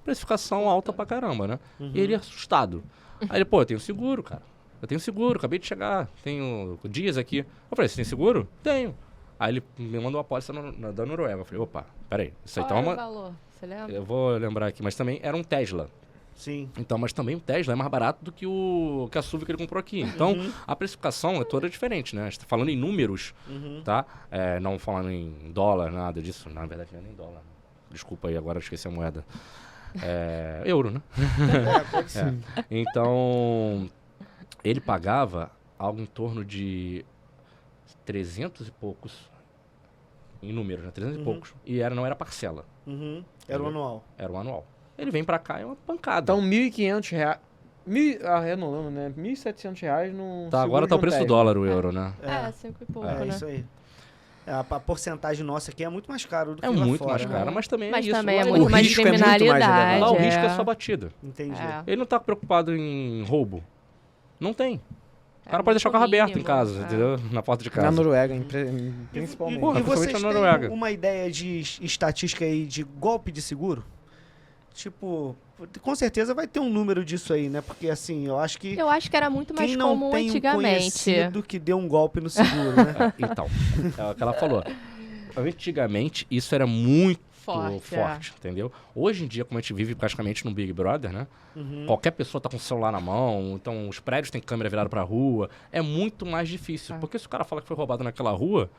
precificação alta pra caramba, né? E ele assustado. Aí ele, pô, eu tenho seguro, cara. Eu tenho seguro, acabei de chegar, tenho dias aqui. Eu falei, você tem seguro? Tenho. Aí ele me mandou uma pólice da Noruega. Eu falei, opa, peraí, isso aí Qual então é era o uma... valor? Você lembra? Eu vou lembrar aqui, mas também era um Tesla. Sim. Então, mas também o Tesla é mais barato do que a SUV que ele comprou aqui. Então, a precificação é toda diferente, né? A gente tá falando em números, tá? Não falando em dólar, nada disso. Na verdade, não é nem dólar. Desculpa aí, agora eu esqueci a moeda. Euro, né? Pode ser. Então, ele pagava algo em torno de 300 e poucos, em números, né? 300 e poucos. E não era parcela, Era o anual. era o anual. Ele vem pra cá e é uma pancada. Então, R$1.500. Arredondando, né? R$1.700 no. Tá, agora tá o preço do dólar, o euro, né? 5 e pouco, É né? isso aí. A porcentagem nossa aqui é muito mais caro do que É lá muito fora, mais né? caro, mas também Mas é isso. também é Lá muito o mais risco é muito mais criminalidade. Lá o risco é só batida. Entendi. É. Ele não tá preocupado em roubo. Não tem. O cara É pode deixar o carro muito aberto em mínimo, casa, é. entendeu? Na porta de casa. Na Noruega, E, principalmente. Porra, e vocês principalmente na têm Noruega. uma ideia de estatística aí de golpe de seguro? Tipo, com certeza vai ter um número disso aí, né? Porque assim, eu acho que Eu acho que era muito mais quem não comum tem um antigamente. conhecido que deu um golpe no seguro, né? Então, é o que ela falou. Antigamente, isso era muito Forte, entendeu? Hoje em dia, como a gente vive praticamente no Big Brother, né? Uhum. Qualquer pessoa tá com o celular na mão, então os prédios têm câmera virada pra rua. É muito mais difícil. Porque se o cara fala que foi roubado naquela rua,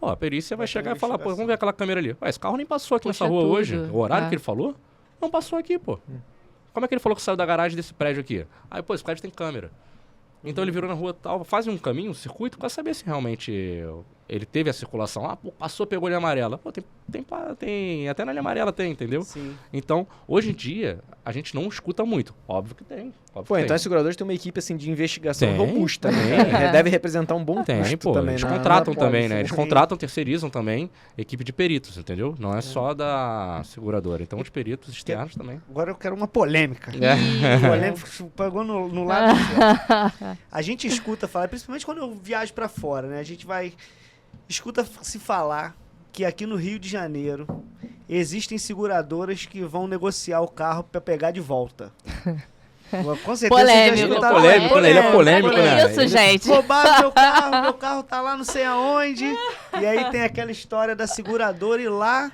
pô, a perícia vai chegar e falar, pô, vamos ver aquela câmera ali. Ué, esse carro nem passou aqui Puxa nessa rua tudo. hoje. O horário É. que ele falou, não passou aqui, pô. Como é que ele falou que saiu da garagem desse prédio aqui? Aí, pô, esse prédio tem câmera. Então ele virou na rua tal, faz um caminho, um circuito, pra saber se realmente Ele teve a circulação. Ah, pô, passou, pegou linha amarela. Pô, tem até na linha amarela tem, entendeu? Sim. Então, hoje em dia, a gente não escuta muito. Óbvio que tem. Óbvio Pô, que então tem. as seguradoras têm uma equipe assim de investigação Tem, robusta, tem. né? cara? Deve representar um bom Tem, custo pô. também, Eles né? contratam Na também, pólice. né? Eles Sim. contratam, terceirizam também equipe de peritos, entendeu? Não é só da seguradora. Então, os peritos externos também. Agora eu quero uma polêmica. Ih, Polêmica pegou no lado certo. A gente escuta falar, principalmente quando eu viajo pra fora, né? A gente escuta se falar que aqui no Rio de Janeiro existem seguradoras que vão negociar o carro pra pegar de volta. Com certeza vocês já Polêmico, escutaram. polêmico, né? Ele é polêmico, Que né? isso, gente? Roubaram meu carro tá lá não sei aonde. E aí tem aquela história da seguradora ir lá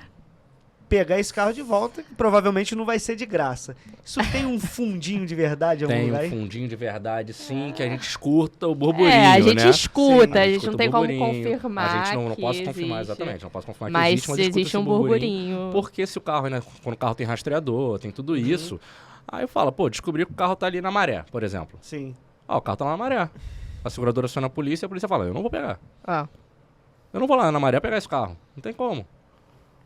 pegar esse carro de volta, que provavelmente não vai ser de graça. Isso tem um fundinho de verdade em algum Tem lugar um aí? fundinho de verdade, sim, que a gente escuta o burburinho, A gente né? escuta, Sim, a gente Escuta não o tem como burburinho. confirmar. A gente não que posso confirmar, existe. exatamente. Não posso confirmar que Mas existe, mas escuta existe esse um burburinho. Porque se o carro, né, quando o carro tem rastreador, tem tudo isso, aí eu falo, pô, descobri que o carro tá ali na maré, por exemplo. Sim. Ah, o carro tá lá na maré. A seguradora aciona a polícia fala, eu não vou pegar. Ah, Eu não vou lá na maré pegar esse carro. Não tem como.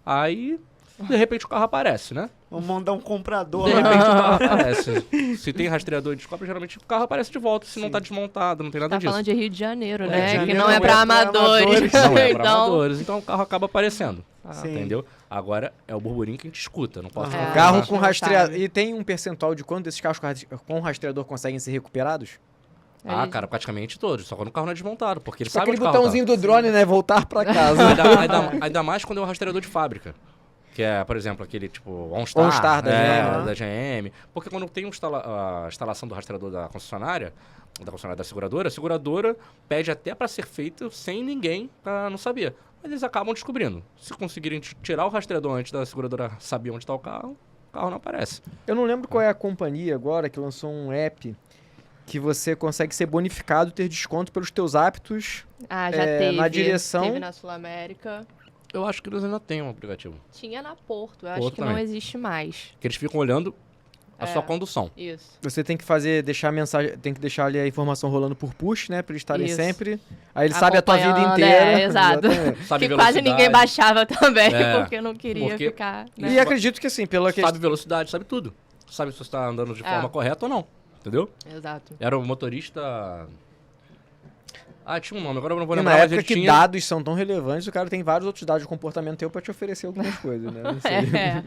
Aí, de repente, o carro aparece, né? Vamos mandar um comprador De lá. repente, o carro aparece. Se tem rastreador e descobre, geralmente o carro aparece de volta. Se não tá desmontado, não tem nada tá disso. falando de Rio de Janeiro, É, né? de que Janeiro não é pra amadores. Não é pra então, amadores. Então o carro acaba aparecendo. Sim. Entendeu? Agora é o burburinho que a gente escuta. Não posso É. confirmar. Carro gente com não rastreador. sabe. E tem um percentual de quanto desses carros com rastreador conseguem ser recuperados? Ah, cara, praticamente todos. Só quando o carro não é desmontado. Porque ele Tipo sabe aquele onde o carro botãozinho do drone, né? Voltar pra casa. ainda mais quando é um rastreador de fábrica. Que é, por exemplo, aquele tipo OnStar, OnStar da GM, né? da GM. Porque quando tem a instalação do rastreador da concessionária da seguradora, a seguradora pede até para ser feito sem ninguém pra não saber. Mas eles acabam descobrindo. Se conseguirem tirar o rastreador antes da seguradora saber onde está o carro não aparece. Eu não lembro qual é a companhia agora que lançou um app que você consegue ser bonificado e ter desconto pelos teus hábitos. Ah, já É, teve. na direção- Teve na Sul-América. Eu acho que eles ainda têm um aplicativo. Tinha na Porto. Eu acho Porto que não também. existe mais. Que eles ficam olhando a É. sua condução. Isso. Você tem que deixar a mensagem, tem que deixar ali a informação rolando por push, né? Pra eles estarem Isso. sempre. Aí ele sabe a tua vida Acompanhando, inteira. exato. Exatamente. Sabe que quase velocidade, ninguém baixava também, É, porque não queria porque- ficar... E Né? acredito que assim, pela questão. Sabe velocidade, sabe tudo. Sabe se você está andando de É. forma correta ou não. Entendeu? Exato. Era o motorista... Ah, tinha um nome, agora eu não vou E lembrar, na mas época ele que tinha... dados são tão relevantes, o cara tem vários outros dados de comportamento teu pra te oferecer algumas coisas, né? Não sei. É.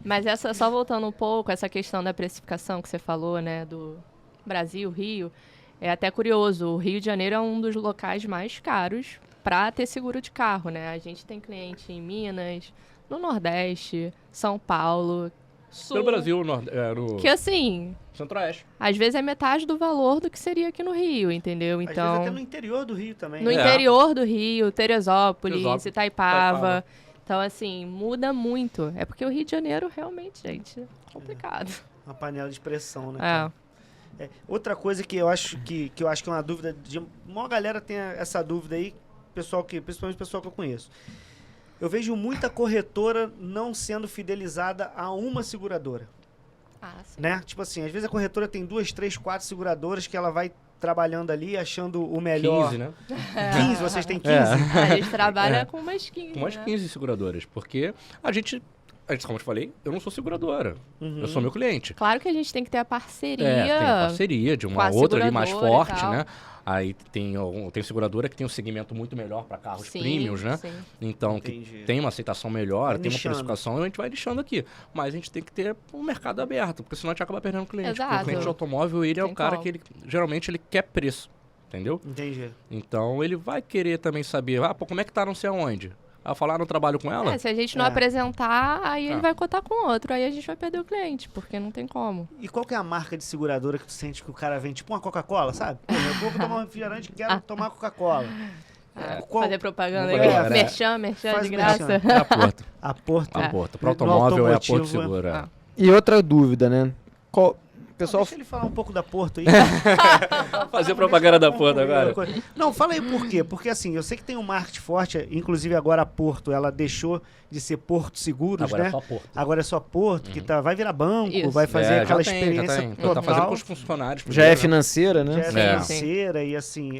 Mas só voltando um pouco, essa questão da precificação que você falou, né, do Brasil, Rio, é até curioso. O Rio de Janeiro é um dos locais mais caros para ter seguro de carro, né? A gente tem cliente em Minas, no Nordeste, São Paulo, Sul. Pelo Brasil, no Que assim, Centro-Oeste. às vezes é metade do valor do que seria aqui no Rio, entendeu? Às vezes Então, até no interior do Rio também. no né? interior do Rio, Teresópolis, Teresópolis, Itaipava. Itaipava. Então, assim, muda muito. É porque o Rio de Janeiro, realmente, gente, é complicado. Uma panela de pressão, né? É. cara? É. Outra coisa que eu acho que é uma dúvida, de uma galera tem essa dúvida aí, principalmente o pessoal que eu conheço. Eu vejo muita corretora não sendo fidelizada a uma seguradora, Ah, sim. né? Tipo assim, às vezes a corretora tem 2, 3, 4 seguradoras que ela vai trabalhando ali, achando o melhor. 15, né? 15, vocês têm 15? A gente trabalha com umas 15, Com umas né? 15 seguradoras. Porque a gente, como eu te falei, eu não sou seguradora. Uhum. Eu sou meu cliente. Claro que a gente tem que ter a parceria. Tem a parceria de com uma a outra ali mais seguradora e forte, tal. né? Aí tem seguradora que tem um segmento muito melhor para carros Sim, premiums, né? sim. Então, que Entendi. tem uma aceitação melhor, Vai tem uma nichando. precificação, a gente vai deixando aqui. Mas a gente tem que ter um mercado aberto, porque senão a gente acaba perdendo cliente. Porque Exato. o cliente de automóvel, ele é Tem o cara como. que ele geralmente ele quer preço, entendeu? Entendi. Então ele vai querer também saber, pô, como é que tá não sei aonde? Aí eu falar, não trabalho com ela? É, se a gente não É. apresentar, aí ele É. vai cotar com outro. Aí a gente vai perder o cliente, porque não tem como. E qual que é a marca de seguradora que tu sente que o cara vem, tipo uma Coca-Cola, sabe? Pô, eu vou tomar um refrigerante e quero tomar Coca-Cola. Fazer propaganda Vamos aí. fazer, Merchan Faz de o graça. merchan. É a Porto. A Porto. A Porto. Para No automóvel é a automotivo, Porto Seguro. é. Ah. E outra dúvida, né? pessoal... Deixa ele falar um pouco da Porto aí. Fazer propaganda da Porto agora. Não, fala aí por quê. Porque assim, eu sei que tem um marketing forte, inclusive agora a Porto, ela deixou de ser Porto Seguros, Agora né? é só Porto. Agora é só Porto, que vai virar banco, Isso. vai fazer aquela já experiência tem. total. Tá fazendo com os funcionários. Já é primeiro, né? financeira, Já né? é financeira e assim,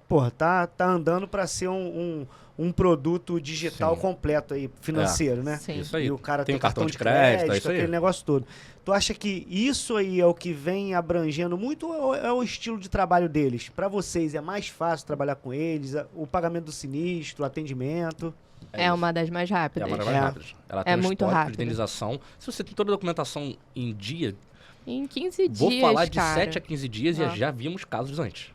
porra, tá andando para ser um produto digital Sim. completo aí, financeiro, né? Sim. Isso aí. E o cara tem tem um cartão de crédito, é isso aí. aquele negócio todo. Tu acha que isso aí é o que vem abrangendo muito ou é o estilo de trabalho deles? Para vocês é mais fácil trabalhar com eles? O pagamento do sinistro, o atendimento? É isso. uma das mais É rápidas. uma das mais rápidas. Ela tem É um muito histórico rápido. de indenização. Se você tem toda a documentação em dia, Em 15 vou dias, falar de cara, 7 a 15 dias Ah. e já vimos casos antes.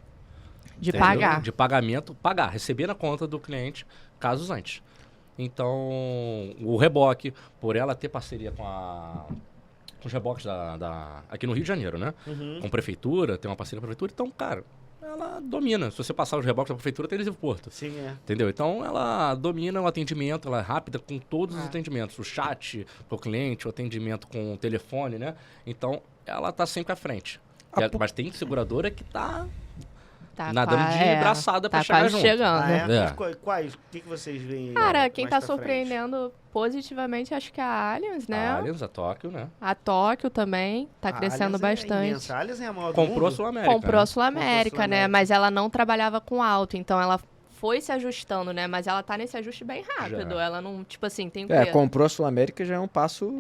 de Entendeu? pagar. De pagamento, pagar, receber na conta do cliente casos antes. Então, o reboque, por ela ter parceria com os reboques aqui no Rio de Janeiro, né? Com prefeitura, tem uma parceria com a prefeitura, então, cara, ela domina. Se você passar os reboques da prefeitura, tem adesivo Porto. Sim, é. Entendeu? Então, ela domina o atendimento, ela é rápida com todos os atendimentos. O chat pro cliente, o atendimento com o telefone, né? Então, ela tá sempre à frente. Mas tem seguradora que tá Tá nadando de braçada pra chegar quase junto. chegando. Ah, é? É. Quais? O que vocês veem aí? Cara, quem mais tá pra frente? surpreendendo positivamente, acho que é a Allianz, né? A Allianz, a Tóquio, né? A Tóquio também tá A crescendo Allianz é bastante. imensa. A Allianz é a maior do Comprou a mundo? Sul-América. Comprou a né? Sul-América, Comprou a né? Sul-América. Mas ela não trabalhava com alto, então ela foi se ajustando, né? Mas ela tá nesse ajuste bem rápido. Já. Ela não, tipo assim, tem o É, quê? comprou a Sul-América já é um passo...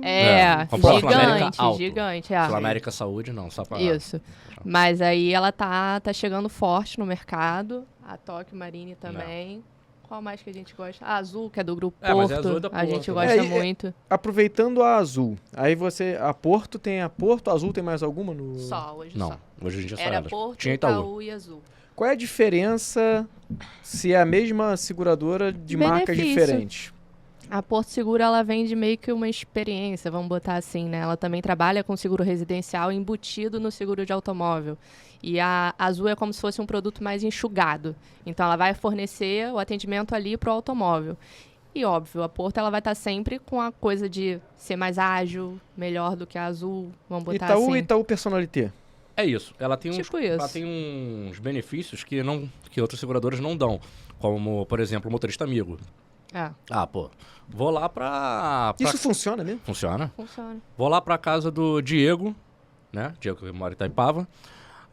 Comprou a Sul-América gigante, alto. gigante. É. Sul-América Saúde, não, só pra... Isso. Mas aí ela tá chegando forte no mercado. A Tóquio Marine também. Qual mais que a gente gosta? A Azul, que é do Grupo É, mas Porto. a Azul é da A gente Porto, gosta né? muito. Aproveitando a Azul, aí você... A Porto tem a Porto, a Azul tem mais alguma no... Só, hoje Não, só. hoje em dia só Era elas. Porto, Tinha Itaú. Itaú e Azul. Qual é a diferença se é a mesma seguradora de marcas Benefício. diferentes? A Porto Seguro, ela vende meio que uma experiência, vamos botar assim, né? Ela também trabalha com seguro residencial embutido no seguro de automóvel. E a Azul é como se fosse um produto mais enxugado. Então, ela vai fornecer o atendimento ali para o automóvel. E, óbvio, a Porto ela vai estar sempre com a coisa de ser mais ágil, melhor do que a Azul, vamos botar Itaú assim. e Itaú Personalité. É isso. Ela tem Tipo uns, isso. ela tem uns benefícios que outras seguradoras não dão. Como, por exemplo, o motorista amigo. É, Ah, pô, vou lá pra... Isso funciona mesmo? Funciona? funciona. Vou lá pra casa do Diego, né? Diego que mora em Itaipava.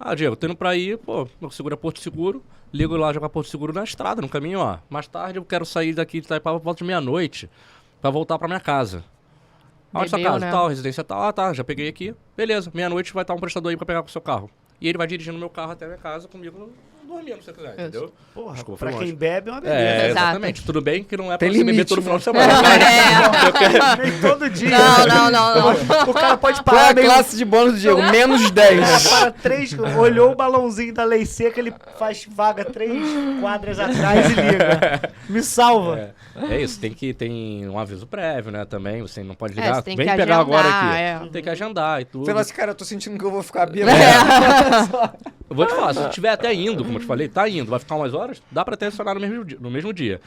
Ah, Diego, tô indo pra aí, pô, meu seguro é Porto Seguro. Ligo lá jogar Porto Seguro na estrada, no caminho, ó. Mais tarde eu quero sair daqui de Itaipava por volta de meia-noite pra voltar pra minha casa. Aonde é sua Bebeu, casa? né? Tal, residência tal. Ah, tá, já peguei aqui. Beleza, meia-noite vai estar um prestador aí pra pegar com o seu carro. E ele vai dirigindo meu carro até a minha casa comigo dormindo, se você quiser, entendeu? Porra, Desculpa, pra foi quem longe. bebe é uma beleza. É, Exato. exatamente. Tudo bem que não é Tem pra você beber limite, todo né? final de semana. Nem todo dia. Não. O cara pode Qual é parar a meio... classe de bônus do Diego? Menos 10. Para 3, olhou o balãozinho da lei seca, ele faz vaga 3 quadras atrás e liga. Me salva. É isso, tem um aviso prévio, né, também, você não pode É, ligar, você tem vem que pegar agora agendar, aqui. é. Tem que agendar e tudo. Você fala assim, cara, eu tô sentindo que eu vou ficar bêbado. Eu vou te falar, se estiver até indo, como eu te falei, tá indo, vai ficar umas horas, dá pra tensionar no mesmo dia.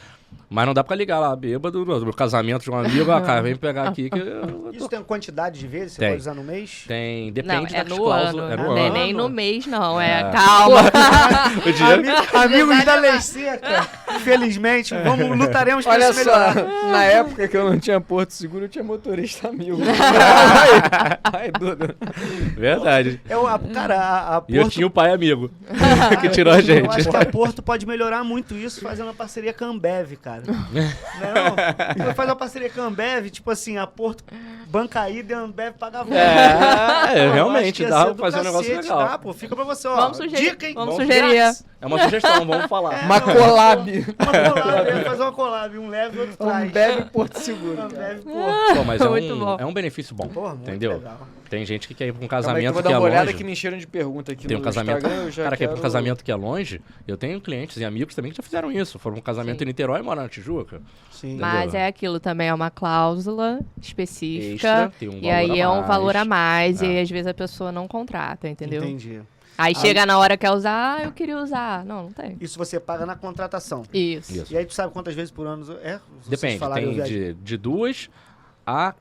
Mas não dá pra ligar lá, bêbado, no casamento de um amigo, ah, cara, vem pegar aqui que eu Isso tem quantidade de vezes? Você Tem. pode usar no mês? Não, Não, depende é das no cláusulas. ano. É no Não é ano. nem no mês, não. É. Calma. O dinheiro... Amigos da lei seca, infelizmente, lutaremos pra Olha isso só, melhorar. na época que eu não tinha Porto Seguro, eu tinha motorista amigo. Ai, Duda. Verdade. Cara, a E eu Porto... tinha o pai amigo que tirou a gente. Eu acho que a Porto pode melhorar muito isso fazendo uma parceria com a Ambev, cara. Não, faz uma parceria com a Ambev, tipo assim, a Porto banca a ida e a Ambev paga a volta. Realmente, Eu acho que ia dá ser pra do fazer um negócio cacete, legal. Dá, pô, fica pra você, ó. Vamos sugerir. Dica, hein? Vamos Bom, sugerir. grátis. É uma sugestão, vamos falar. Uma collab. Uma collab, ia fazer uma collab, um leve e outro traz. Bebe Porto Seguro. Ambev, pô. Pô, mas Muito bom. é um benefício bom, Porra, muito entendeu? legal. Tem gente que quer ir pra um Calma aí que eu casamento vou que dar é uma olhada longe. que me encheram de pergunta aqui Tem um no casamento, Instagram. Eu já cara, quer ir pra um quero- casamento que é longe. Eu tenho clientes e amigos também que já fizeram isso. Foram pra um casamento Sim. em Niterói e moram na Tijuca. Sim. Mas é aquilo também, é uma cláusula específica. Extra, tem um E valor aí a é um mais. valor a mais. E É. aí, às vezes a pessoa não contrata, entendeu? Entendi. Aí chega na hora que quer usar, eu queria usar. Não tem. Isso você paga na contratação. Isso. Isso. E aí tu sabe quantas vezes por ano é? Se vocês Depende, falarem, eu tem viajo. de 2 a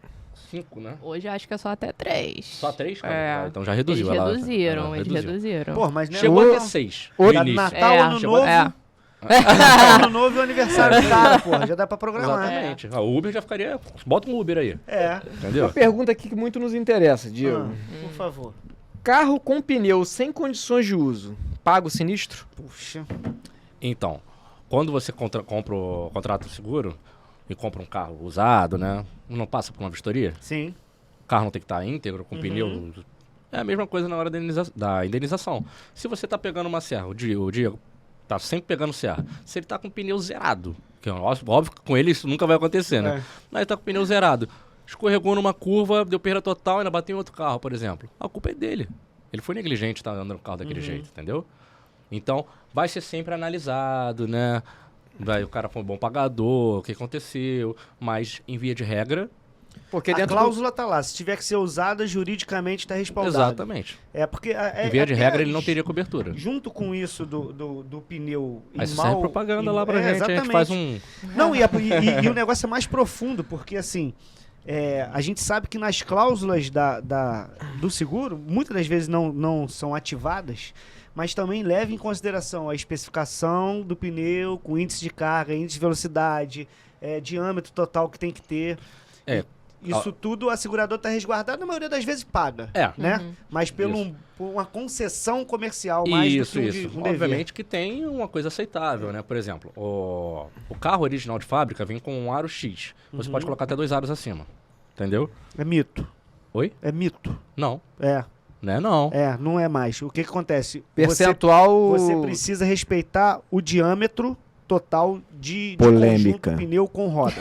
5, né? Hoje acho que é só até 3. Só 3, cara? É. Ah, então já reduziu. Eles ela- reduziram, ela eles reduziram. Pô, mas né, Chegou o- até 6. o no início. Natal, É, Ano chegou- Novo. É. Ano Novo e o aniversário do cara, porra. Já dá pra programar. Exatamente. O Uber já ficaria... Bota um Uber aí, É. entendeu? Uma pergunta aqui que muito nos interessa, Diego. Por favor. Carro com pneu sem condições de uso, paga o sinistro? Puxa. Então, quando você contrata o seguro e compra um carro usado, né? Não passa por uma vistoria? Sim. O carro não tem que estar íntegro, com Uhum. pneu. É a mesma coisa na hora da indenização. Se você tá pegando uma serra, o Diego tá sempre pegando serra. Se ele tá com o pneu zerado, que é óbvio que com ele isso nunca vai acontecer, né? Mas ele tá com o pneu zerado. Escorregou numa curva, deu perda total, ainda bateu em outro carro, por exemplo. A culpa é dele. Ele foi negligente, tá andando no carro daquele jeito, entendeu? Então, vai ser sempre analisado, né? O cara foi um bom pagador, o que aconteceu. Mas, em via de regra, Porque A dentro cláusula tá lá. Se tiver que ser usada, juridicamente tá respaldado. exatamente. É porque... Em via de regra, ele não teria cobertura. Junto com isso do pneu em Mas mal... serve propaganda lá pra gente, a gente exatamente. faz um... Não, e o negócio é mais profundo, porque assim, a gente sabe que nas cláusulas do seguro, muitas das vezes não são ativadas, mas também leva em consideração a especificação do pneu, com índice de carga, índice de velocidade, diâmetro total que tem que ter. É. Isso tudo a seguradora está resguardada, na maioria das vezes paga, É. né? Uhum. Mas por uma concessão comercial mais Isso, do que isso. um dever. Obviamente que tem uma coisa aceitável, né? Por exemplo, o carro original de fábrica vem com um aro X. Você pode colocar até 2 aros acima. Entendeu? É mito. Oi? É mito. Não. É. Né? Não. Não é mais. O que acontece? percentual... Você precisa respeitar o diâmetro total de Polêmica. conjunto pneu com roda.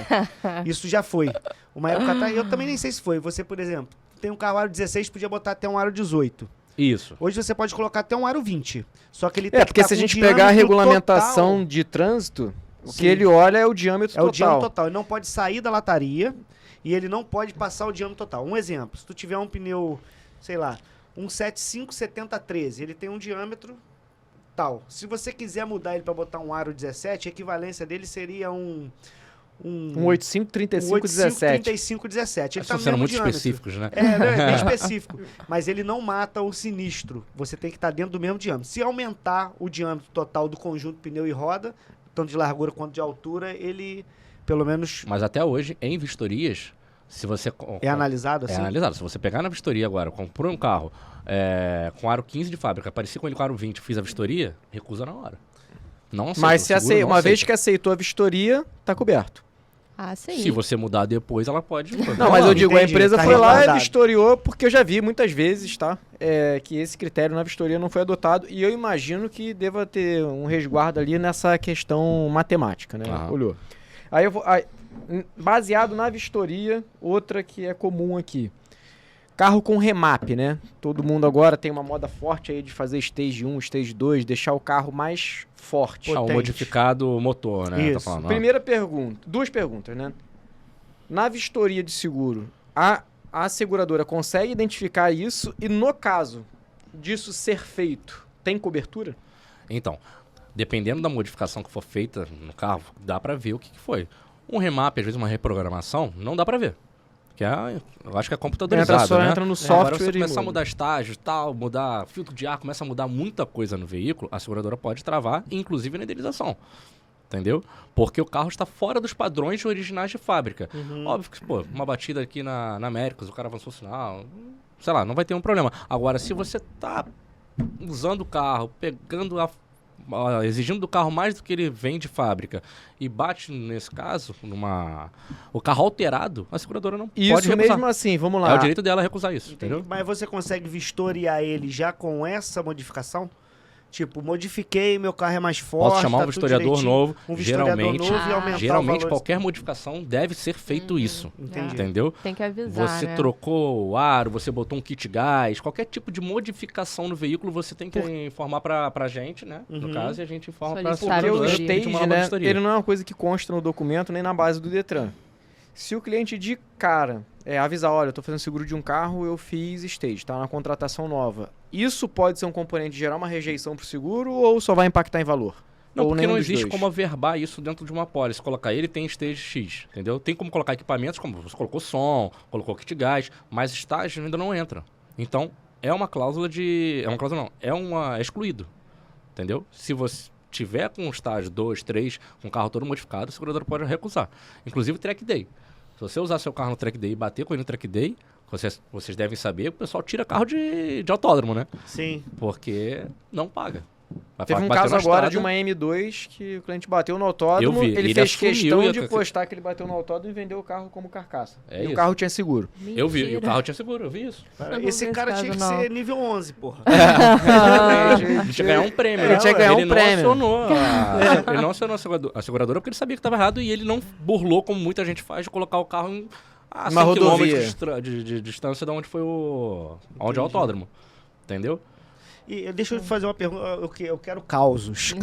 Isso já foi. Uma época atrás, eu também nem sei se foi. Você, por exemplo, tem um carro aro 16, podia botar até um aro 18. Isso. Hoje você pode colocar até um aro 20. Só que ele tem porque que se a tá com gente pegar a diâmetro regulamentação total. de trânsito, o Sim. que ele olha é o diâmetro É o total. diâmetro total. Ele não pode sair da lataria e ele não pode passar o diâmetro total. Um exemplo, se tu tiver um pneu, sei lá, um 75/70/13, ele tem um diâmetro tal. Se você quiser mudar ele para botar um aro 17, a equivalência dele seria um 85, 35, 17. 35, 17. Ele Estão tá no sendo mesmo muito diâmetro. específicos, né? Não, é bem específico. Mas ele não mata o sinistro. Você tem que estar dentro do mesmo diâmetro. Se aumentar o diâmetro total do conjunto pneu e roda, tanto de largura quanto de altura, ele, pelo menos, Mas até hoje, em vistorias, se você... é analisado É assim. analisado. Se você pegar na vistoria agora, comprou um carro com aro 15 de fábrica, pareci com ele com aro 20, fiz a vistoria, recusa na hora. Não aceita. Mas o se seguro não uma vez aceita. que aceitou a vistoria, tá coberto. Ah, sim. Se você mudar depois, ela pode... Não, mas eu digo, a entendi, empresa tá foi lá e resguardado. vistoriou, porque eu já vi muitas vezes, tá? Que esse critério na vistoria não foi adotado, e eu imagino que deva ter um resguardo ali nessa questão matemática, né? Aham. Olhou. Aí eu vou... baseado na vistoria, outra que é comum aqui. Carro com remap, né? Todo mundo agora tem uma moda forte aí de fazer stage 1, stage 2, deixar o carro mais forte. o potente. modificado motor, né? Tá Isso. falando, Primeira pergunta, duas perguntas, né? Na vistoria de seguro, a seguradora consegue identificar isso e no caso disso ser feito, tem cobertura? Então, dependendo da modificação que for feita no carro, dá pra ver o que foi. Um remap, às vezes uma reprogramação, não dá pra ver. Que eu acho que é computadorizado, né? Entra no Agora software você e começar a muda. mudar estágios, tal, mudar filtro de ar, começa a mudar muita coisa no veículo, a seguradora pode travar, inclusive na indenização. Entendeu? Porque o carro está fora dos padrões originais de fábrica. Óbvio que, pô, uma batida aqui na Américas, o cara avançou o sinal, sei lá, não vai ter um problema. Agora, se você tá usando o carro, pegando exigindo do carro mais do que ele vem de fábrica e bate, nesse caso, o carro alterado, a seguradora não pode Isso recusar. mesmo assim, vamos lá. É o direito dela recusar isso, Entendi. entendeu? Mas você consegue vistoriar ele já com essa modificação? Tipo, modifiquei, meu carro é mais forte. Posso chamar tá um tudo vistoriador direitinho. novo. Um vistoriador Geralmente, novo e aumentar o geralmente valor. qualquer modificação deve ser feito isso. Entendi. Entendeu? Tem que avisar, Você né? trocou o aro, você botou um kit gás, qualquer tipo de modificação no veículo, você tem que informar pra gente, né? No caso, e a gente informa pra Solicitar Porque o Porque seguradora, a gente stage, manda uma né, vistoria. ele não é uma coisa que consta no documento nem na base do Detran. Se o cliente de cara avisar, olha, eu tô fazendo seguro de um carro, eu fiz stage, tá na contratação nova. Isso pode ser um componente de gerar uma rejeição pro seguro ou só vai impactar em valor? Não, Ou porque nenhum não dos existe dois? como averbar isso dentro de uma pólice. Colocar ele tem stage X, entendeu? Tem como colocar equipamentos, como você colocou som, colocou kit gás, mas estágio ainda não entra. Então, é uma cláusula de... É uma cláusula não, é excluído, entendeu? Se você tiver com um estágio 2, 3, com o carro todo modificado, o segurador pode recusar. Inclusive track day. Se você usar seu carro no track day e bater com ele no track day, vocês devem saber, o pessoal tira carro de autódromo, né? Sim. Porque não paga. Vai Teve falar um que bateu caso na agora estrada. de uma M2 que o cliente bateu no autódromo, Eu vi, ele ele fez assumiu questão e de eu- postar que ele bateu no autódromo e vendeu o carro como carcaça. É e o isso. carro tinha seguro. Eu vi, e o Mentira. carro tinha seguro, eu vi isso. Eu não Esse vi cara esse tinha que caso, não. ser nível 11, porra. Ele tinha que ganhar um prêmio. Ele né? tinha que ganhar um Ele prêmio. Não acionou ele não acionou a seguradora porque ele sabia que estava errado e ele não burlou, como muita gente faz, de colocar o carro em a Uma 100 rodovia. quilômetros de distância de onde foi onde é o autódromo. Entendeu? E deixa eu te fazer uma pergunta. Eu quero causos.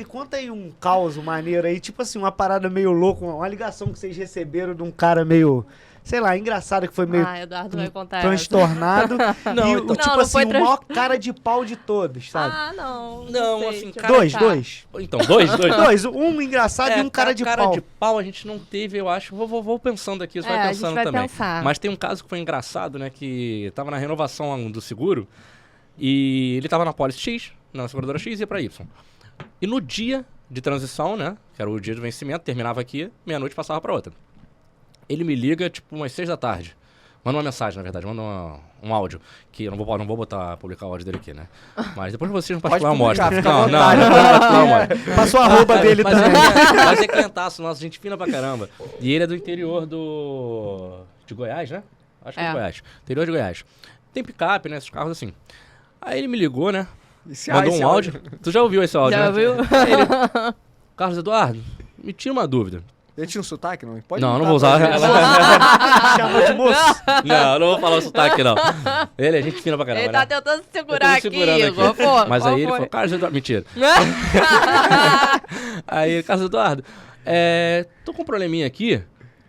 Conta aí um caos maneiro aí. Tipo assim, uma parada meio louca. Uma ligação que vocês receberam de um cara meio, sei lá, engraçado, que foi meio Ah, Eduardo vai contar essa. transtornado. Não, e então- tipo Não, não assim, foi o maior cara de pau de todos, sabe? Ah, não. Não, sei, assim, deixa eu cara, dois, pensar. dois. Então, dois. Dois, um engraçado e um cara de pau. de pau a gente não teve, eu acho. Vou pensando aqui, você É, vai a gente pensando vai também. pensar. Mas tem um caso que foi engraçado, né? Que tava na renovação do seguro e ele tava na pólice X, na seguradora X e ia pra Y. E no dia de transição, né? Que era o dia de vencimento, terminava aqui, meia-noite passava pra outra. Ele me liga, tipo, umas 6 da tarde. Manda uma mensagem, na verdade, manda um áudio. Que eu não vou publicar o áudio dele aqui, né? Mas depois vocês não Pode particular eu mostro. publicar, fica à Não, vontade. não particular eu mostro. Passou a roupa dele mas, também. Mas é clientaço, nossa, gente fina pra caramba. E ele é do interior de Goiás, né? Acho que é de É. Goiás. Interior de Goiás. Tem picape, né? Esses carros assim. Aí ele me ligou, né? Esse Mandou esse um áudio. Tu já ouviu esse áudio, Já né? ouviu? Aí ele, Carlos Eduardo, me tira uma dúvida. Ele tinha um sotaque, não? Pode Não, não imitar vou pra usar. gente. Chamou de moço. Não vou falar o sotaque, não. Ele é gente fina pra caramba, Ele né? tá tentando Eu segurar tô me aqui, segurando Igor. Pô, Mas qual aí ele foi? falou, Carlos Eduardo, mentira. Aí ele, Carlos Eduardo, tô com um probleminha aqui.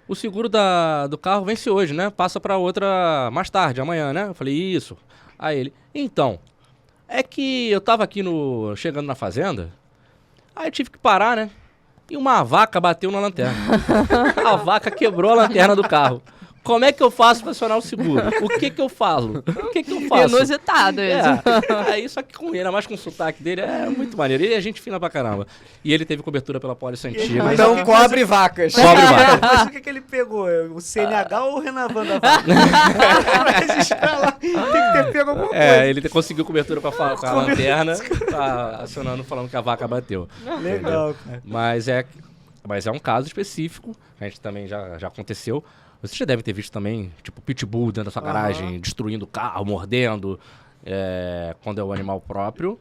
O seguro do carro vence hoje, né? Passa pra outra mais tarde, amanhã, né? Eu falei, isso. Aí ele, então, é que eu tava aqui chegando na fazenda, aí eu tive que parar, né? E uma vaca bateu na lanterna. A vaca quebrou a lanterna do carro. Como é que eu faço pra acionar o seguro? O que eu falo? O que eu faço? Inusitado isso. Aí só que com ele, ainda mais com o sotaque dele, é muito maneiro. Ele é gente fina pra caramba. E ele teve cobertura pela pólice antiga. Mas Então eu- cobre vacas. Cobre vaca. Mas o que ele pegou? O CNH ou o Renavan da vaca? Pra registrar lá, tem que ter pego alguma coisa. Ele conseguiu cobertura com a lanterna, tá acionando, falando que a vaca bateu. Legal, cara. Mas é um caso específico, a gente também já aconteceu. Você já deve ter visto também, tipo, pitbull dentro da sua garagem, destruindo o carro, mordendo. Quando é o animal próprio,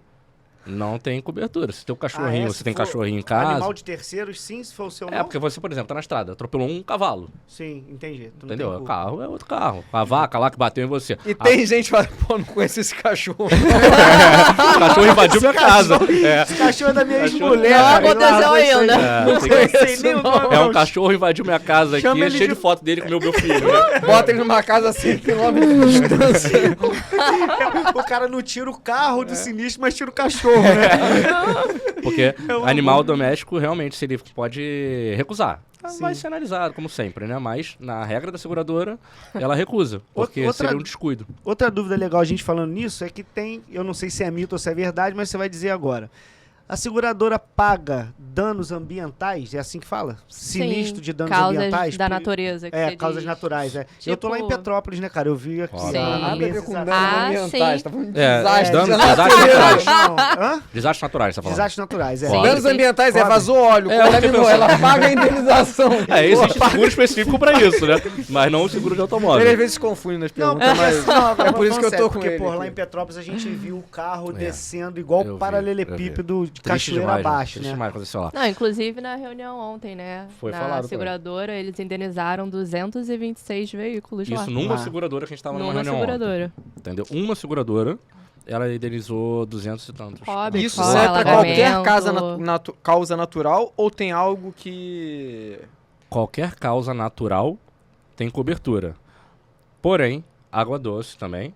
não tem cobertura. Se tem um cachorrinho, Se você tem for cachorrinho em casa... Animal de terceiros, sim, se for o seu não? porque você, por exemplo, tá na estrada, atropelou um cavalo, Sim, entendi. Tu não entendeu? tem O culpa. carro é outro carro. A vaca lá que bateu em você. E tem gente que fala, pô, não conheço esse cachorro. O cachorro invadiu minha casa. Esse cachorro é da minha Cachorro- ex-mulher. Não cara, ele aconteceu largou isso aí. ainda. Não sei nem o nome. É um não. cachorro invadiu minha casa aqui, Chama ele cheio de- de foto dele com meu filho, né? Bota ele numa casa a 100 km de distância. O cara não tira o carro do sinistro, mas tira o cachorro, né? Porque um animal doméstico, realmente, se ele pode recusar. Sim. Vai ser analisado, como sempre, né? Mas, na regra da seguradora, ela recusa. Porque Outra- seria um descuido. Outra dúvida legal a gente falando nisso é que tem, eu não sei se é mito ou se é verdade, mas você vai dizer agora. A seguradora paga danos ambientais, é assim que fala? Sinistro de danos causas ambientais? da natureza. Que É, você causas diz. naturais, é. Eu tô lá em Tipo- Petrópolis, né, cara? Eu vi aqui Sim. há Nada a ver meses com atrás. danos Ah, ambientais. sim. Tá falando de É, desastre. danos- da desastres natureza. naturais. Não, hã? Desastres naturais, tá falando? Desastres naturais, é. Sim. Danos ambientais é Cobre. vazou óleo, É, eu fiquei contaminou, pensando. ela paga a indenização. Existe seguro específico pra isso, né? Mas não o seguro de automóvel. Ele às vezes se confunde nas Não, perguntas, mas agora é por isso que eu falando tô sério, com porque, ele. porra, lá aqui. em Petrópolis a gente viu o carro É. descendo igual Eu vi, paralelepípedo de Triste cachoeira demais, abaixo, triste né? demais aconteceu lá. Não, inclusive na reunião ontem, né? Foi na falado seguradora, eles indenizaram 226 veículos lá. Isso numa Lá. seguradora que a gente tava numa Numa reunião ontem, seguradora. entendeu? Uma seguradora, ela indenizou 200 e tantos. Cobre, Isso cobre, serve pra qualquer alagamento. causa natural ou tem algo que... Qualquer causa natural tem cobertura. Porém, água doce também,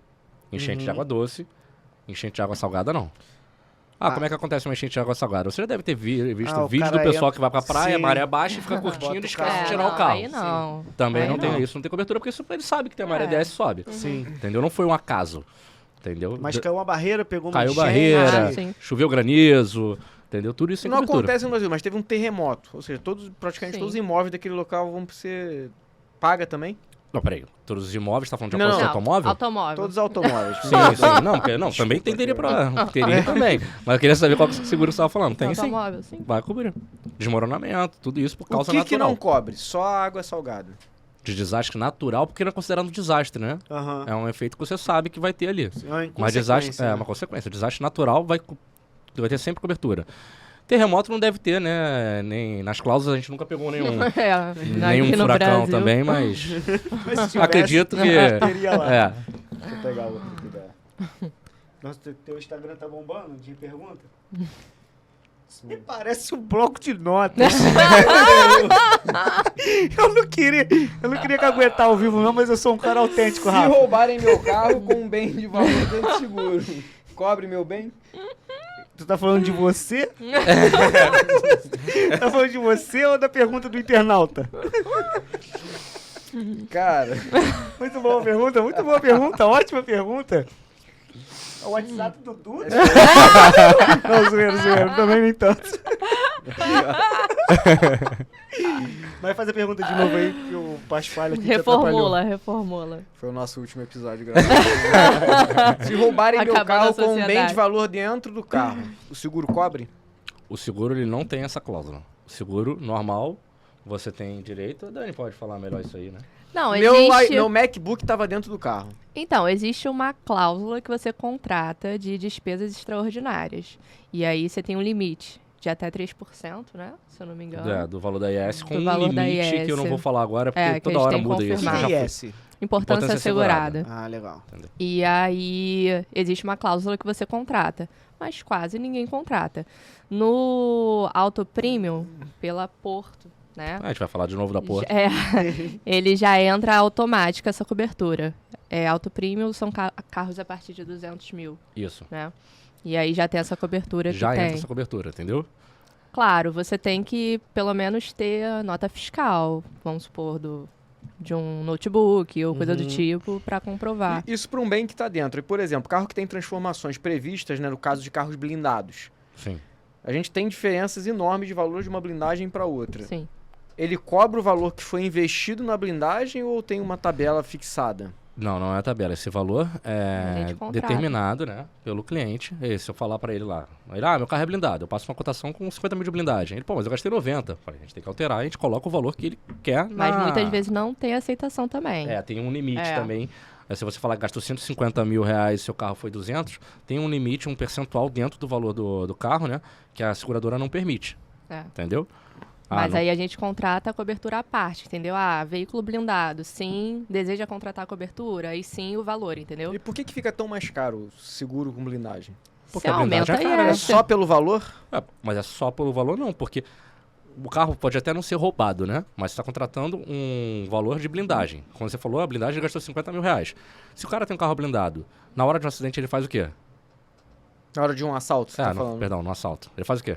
enchente de água doce, enchente de água salgada não. Como é que acontece uma enchente de água salgada? Você já deve ter visto o vídeo do cara pessoal entra- que vai pra praia, Sim. maré baixa e fica curtindo e Bota o esquece carro. de tirar o não, carro. Aí não. Também Aí não tem não. isso, não tem cobertura, porque ele sabe que tem a maré É. desce e sobe. Sim. Entendeu? Não foi um acaso. Entendeu? Mas caiu uma barreira, pegou uma Caiu enchente. barreira, sim. choveu granizo, entendeu? Tudo isso sem Não cobertura. acontece no Brasil, mas teve um terremoto. Ou seja, praticamente Sim. todos os imóveis daquele local vão ser... Paga também? Não, peraí. Todos os imóveis, tá falando de Não, apólice não. automóvel? Automóvel. Todos os automóveis. Sim, sim. Não, porque, não, também teria pra... Teria também. Mas eu queria saber qual que o seguro você estava falando. Tem sim. Automóvel, sim. Vai cobrir. Desmoronamento, tudo isso por O causa que natural. não cobre? Só a água salgada. De desastre natural, porque não é considerado desastre, né? Aham. É um efeito que você sabe que vai ter ali. É uma Mas desastre consequência, é né? uma consequência. Desastre natural vai ter sempre cobertura. Terremoto não deve ter, né? Nem nas cláusulas a gente nunca pegou nenhum, nenhum aqui no furacão Brasil. também, mas Mas se tivesse, acredito que teria lá. é. Deixa eu pegar outro aqui da... Nossa, teu Instagram tá bombando de pergunta? Isso me parece um bloco de notas. eu não queria que aguentar ao vivo não, mas eu sou um cara autêntico, Se Rafa. roubarem meu carro com um bem de valor dentro do seguro, cobre meu bem? Tu tá falando de você? Tá falando de você ou da pergunta do internauta? Cara, Muito boa pergunta, ótima pergunta. O WhatsApp do Dudu? Não, zoeiro, também nem tanto. Vai fazer a pergunta de novo aí, que o Paspalho aqui te atrapalhou. Reformula. foi o nosso último episódio, graças a Deus. Se roubarem meu Acabando carro a com um bem sociedade. de valor dentro do carro, o seguro cobre? O seguro ele não tem essa cláusula. O seguro normal, você tem direito. A Dani pode falar melhor isso aí, né? Não, Meu MacBook tava dentro do carro. Então, existe uma cláusula que você contrata de despesas extraordinárias. E aí você tem um limite de até 3%, né? Se eu não me engano. É, do valor da IS com Do um valor da limite que eu não IS. vou falar agora, porque É, que a toda gente hora tem que muda isso. confirmar. Já foi. IS. Importância Importância assegurada. Ah, legal. E aí existe uma cláusula que você contrata, mas quase ninguém contrata. No Auto Premium, pela Porto, né? Ah, a gente vai falar de novo da porta. É, ele já entra automática essa cobertura. Auto Premium são carros a partir de 200 mil, Isso. né? E aí já tem essa cobertura Já que entra tem. essa cobertura, entendeu? Claro, você tem que pelo menos ter a nota fiscal, vamos supor, de um notebook ou coisa do tipo, para comprovar. Isso para um bem que tá dentro. E, por exemplo, carro que tem transformações previstas, né, no caso de carros blindados. Sim. A gente tem diferenças enormes de valor de uma blindagem para outra. Sim. Ele cobra o valor que foi investido na blindagem ou tem uma tabela fixada? Não, não é a tabela. Esse valor A é gente contrata. determinado, né, pelo cliente. E se eu falar pra ele lá, meu carro é blindado, eu passo uma cotação com 50 mil de blindagem. Ele, mas eu gastei 90. Falei, a gente tem que alterar, a gente coloca o valor que ele quer Mas muitas vezes não tem aceitação também. tem um limite É. também. Se você falar que gastou 150 mil reais e seu carro foi 200, tem um limite, um percentual dentro do valor do carro, né, que a seguradora não permite. É. Entendeu? Mas não- aí a gente contrata a cobertura à parte, entendeu? Veículo blindado, sim, deseja contratar a cobertura, aí sim o valor, entendeu? E por que fica tão mais caro o seguro com blindagem? Porque Você a blindagem aumenta é cara, e né? É só pelo valor? Mas é só pelo valor não, porque o carro pode até não ser roubado, né? Mas você está contratando um valor de blindagem. Como você falou, a blindagem gastou 50 mil reais. Se o cara tem um carro blindado, na hora de um acidente ele faz o quê? Na hora de um assalto, você tá falando? Perdão, no assalto. Ele faz o quê?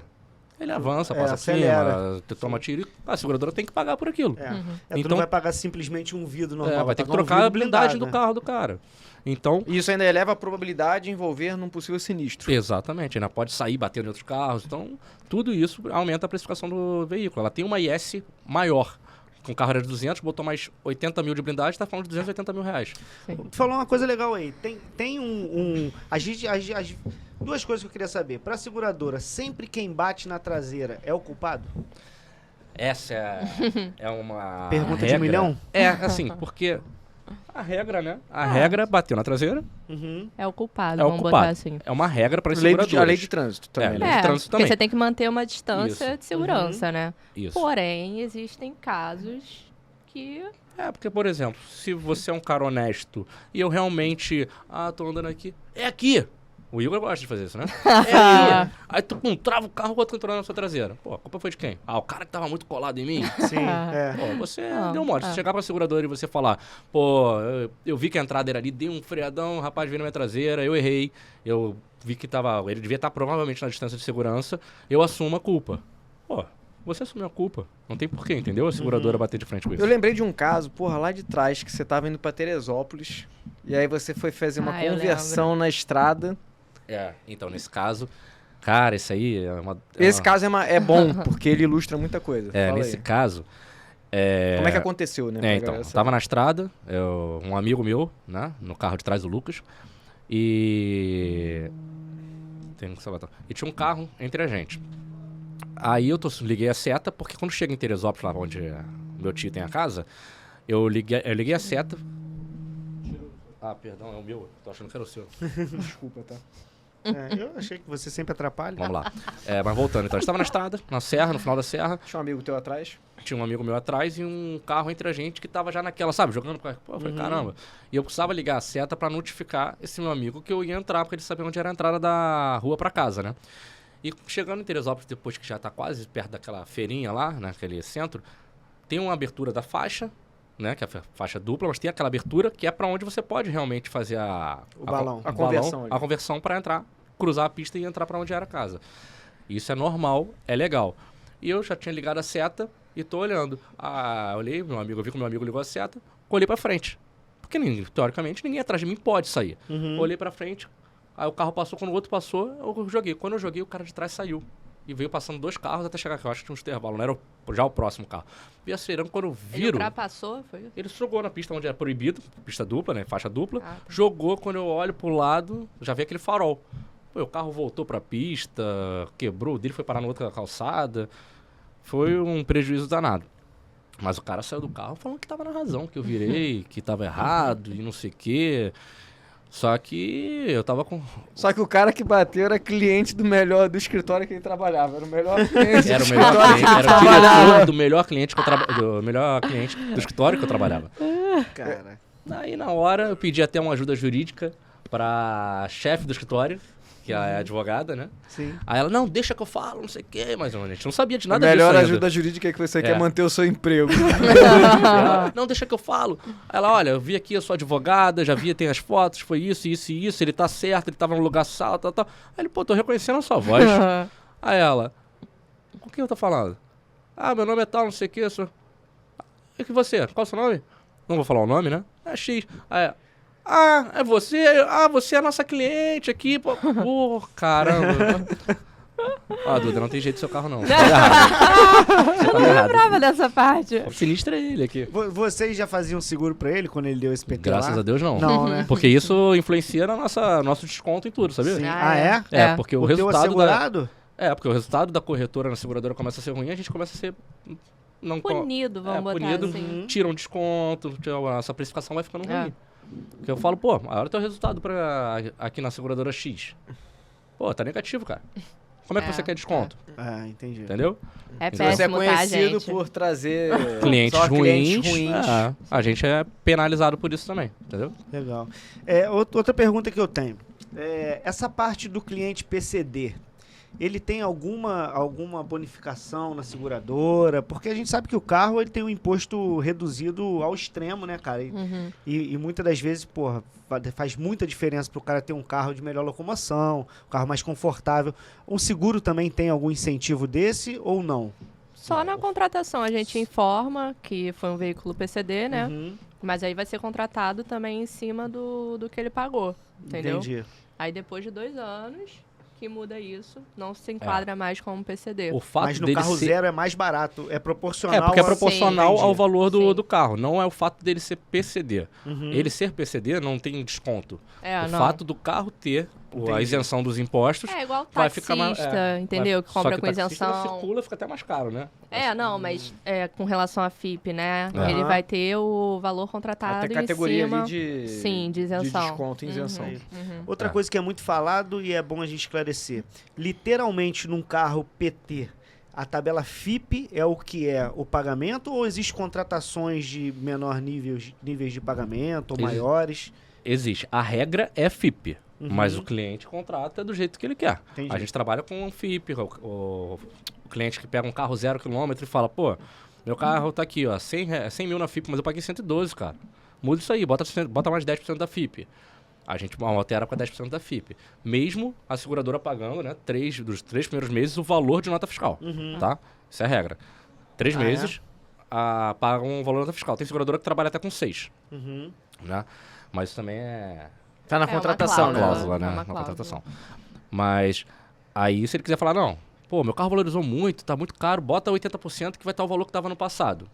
Ele avança, É, passa acelera. acima, toma tiro e a seguradora tem que pagar por aquilo. É. Uhum. Tu Então- não vai pagar simplesmente um vidro normal. Vai ter que pagar um trocar a vidro blindagem blindado, do né? carro do cara. Então, E isso ainda eleva a probabilidade de envolver num possível sinistro. exatamente, ainda pode sair batendo em outros carros. Então, tudo isso aumenta a precificação do veículo. Ela tem uma IS maior. Com o carro era de 200, botou mais 80 mil de blindagem, está falando de 280 mil reais. Tu falou uma coisa legal aí. Tem duas coisas que eu queria saber. Pra seguradora, sempre quem bate na traseira é o culpado? Essa é uma Pergunta de regra. um milhão? É, assim, porque a regra, né? A regra bateu na traseira, Uhum. É o culpado, é o vamos culpado. botar assim. É uma regra para as A seguradoras. lei de trânsito também. É, né? lei de trânsito porque também. você tem que manter uma distância Isso. de segurança, né? Isso. Porém, existem casos que... Porque, por exemplo, se você é um cara honesto e eu realmente, tô andando aqui, é aqui. O Igor gosta de fazer isso, né? Aí tu trava o carro, o outro entrou na sua traseira. Pô, a culpa foi de quem? Ah, o cara que tava muito colado em mim. Sim, é. Pô, você Não, deu mole. Se chegar pra seguradora e você falar, pô, eu vi que a entrada era ali, dei um freadão, o rapaz veio na minha traseira, eu errei, eu vi que ele devia estar provavelmente na distância de segurança, eu assumo a culpa. Pô, você assumiu a culpa. Não tem porquê, entendeu? A seguradora bater de frente com isso. Eu lembrei de um caso, porra, lá de trás, que você tava indo pra Teresópolis, e aí você foi fazer uma Eu conversão na estrada. Então, nesse caso, cara, isso aí é uma... Esse caso é bom, porque ele ilustra muita coisa. Fala nesse aí. caso... Como é que aconteceu, né? pra então, galera eu saber? tava na estrada, um amigo meu, né, no carro de trás, o Lucas, e tinha um carro entre a gente. Aí eu liguei a seta, porque quando chega em Teresópolis, lá onde meu tio tem a casa, eu liguei a seta. Ah, perdão, é o meu, tô achando que era o seu. Desculpa, tá? Eu achei que você sempre atrapalha. Vamos lá. Mas voltando, então, a gente estava na estrada, na serra, no final da serra, Tinha um amigo teu atrás. tinha um amigo meu atrás e um carro entre a gente que tava já naquela, sabe, jogando com a... Pô, eu falei, caramba. E eu precisava ligar a seta pra notificar esse meu amigo que eu ia entrar, porque ele sabia onde era a entrada da rua pra casa, né? E chegando em Teresópolis, depois que já tá quase perto daquela feirinha lá, naquele centro, tem uma abertura da faixa, né, que é a faixa dupla, mas tem aquela abertura que é pra onde você pode realmente fazer a conversão ali. a conversão pra entrar, cruzar a pista e entrar pra onde era a casa. Isso é normal, é legal. E eu já tinha ligado a seta e tô olhando. Eu olhei, eu vi que meu amigo ligou a seta, olhei pra frente. Porque, teoricamente, ninguém atrás de mim pode sair. Olhei pra frente, aí o carro passou, quando o outro passou, eu joguei. Quando eu joguei, o cara de trás saiu. E veio passando 2 carros até chegar aqui. Eu acho que tinha uns intervalos, não era já o próximo carro. Vi acelerando, quando eu Ele viro... ultrapassou, foi isso? Ele jogou na pista onde era proibido, pista dupla, né, faixa dupla. Tá. Jogou, quando eu olho pro lado, já vi aquele farol. Pô, o carro voltou pra pista, quebrou, o dele foi parar na outra calçada. Foi um prejuízo danado. Mas o cara saiu do carro falando que tava na razão, que eu virei, que tava errado e não sei o quê. Só que eu tava com... Só que o cara que bateu era cliente do escritório que ele trabalhava. Era o melhor cliente Era do o melhor escritório cliente, que ele era o trabalhava. diretor do melhor cliente do melhor cliente do escritório que eu trabalhava. Cara. Aí na hora eu pedi até uma ajuda jurídica pra chefe do escritório, que é advogada, né? Sim. Aí ela, não, deixa que eu falo, não sei o quê, mas a gente não sabia de A nada disso melhor ainda. ajuda jurídica é que você quer manter o seu emprego. Ela, não, deixa que eu falo. Aí ela, olha, eu vi aqui, eu sou advogada, já vi, tem as fotos, foi isso, isso e isso, ele tá certo, ele tava no lugar salto, tal, tal. Aí ele, pô, tô reconhecendo a sua voz. Aí ela, com quem eu tô falando? Ah, meu nome é tal, não sei o que, sou... E que você? Qual é o seu nome? Não vou falar o nome, né? É X. Aí, é você? Ah, você é a nossa cliente aqui, pô. Pô, caramba. Duda, não tem jeito do seu carro, não. Você tá errado. Você Eu tá não errado. lembrava dessa parte. O sinistro é ele aqui. Vocês já faziam seguro pra ele quando ele deu esse PT Graças lá? a Deus, não. Não, né? Porque isso influencia no nosso desconto em tudo, sabia? Sim. Ah, Ah, é? É, porque o O teu resultado assegurado? porque o resultado da corretora na seguradora começa a ser ruim, a gente começa a ser... Não, Punido, vamos botar punido, assim. tira um desconto, essa precificação vai ficando É. ruim. Porque eu falo, pô, olha o teu resultado aqui na seguradora X. Pô, tá negativo, cara. Como é que É, você quer desconto? Ah, entendi. Entendeu? É Se você é péssimo, tá, conhecido gente? por trazer Clientes só ruins, clientes ruins. a gente é penalizado por isso também, entendeu? Legal. Outra pergunta que eu tenho. Essa parte do cliente PCD, ele tem alguma bonificação na seguradora? Porque a gente sabe que o carro ele tem um imposto reduzido ao extremo, né, cara? E muitas das vezes, porra, faz muita diferença pro cara ter um carro de melhor locomoção, um carro mais confortável. Um seguro também tem algum incentivo desse ou não? Só na contratação a gente informa que foi um veículo PCD, né? Uhum, Mas aí vai ser contratado também em cima do que ele pagou, entendeu? entendi. Aí depois de 2 anos que muda isso, não se enquadra mais como PCD. O fato Mas no dele carro ser... zero é mais barato, é proporcional. porque é ao- proporcional Entendi. ao valor Sim. do carro. Não é o fato dele ser PCD. Uhum. Ele ser PCD não tem desconto. É, o não. fato do carro ter a Entendi. isenção dos impostos... É igual vai taxista, ficar mais- entendeu? Que Só compra que com o taxista não isenção. circula, fica até mais caro, né? Não, mas com relação à FIP, né? Aham. Ele vai ter o valor contratado Até categoria em cima. ali de, Sim, de isenção. desconto e isenção. Aí. Uhum. Outra coisa que é muito falado e é bom a gente esclarecer. Literalmente num carro PT, a tabela FIP é o que é o pagamento ou existem contratações de menor níveis de pagamento ou Existe. maiores? Existe. A regra é FIP. Mas o cliente contrata do jeito que ele quer. Entendi. A gente trabalha com um FIP, o cliente que pega um carro 0 km e fala, pô, meu carro tá aqui, ó, 100 mil na FIP, mas eu paguei 112, cara. Muda isso aí, bota mais 10% da FIP. A gente altera para 10% da FIP. Mesmo a seguradora pagando, né, dos 3 primeiros meses, o valor de nota fiscal, tá? Isso é a regra. 3 meses, pagam o valor da nota fiscal. Tem seguradora que trabalha até com 6, né? Mas isso também é... Tá na É uma contratação, né? cláusula, né? É uma Na cláusula. contratação. Mas aí, se ele quiser falar, não, pô, meu carro valorizou muito, tá muito caro, bota 80% que vai estar o valor que tava no passado.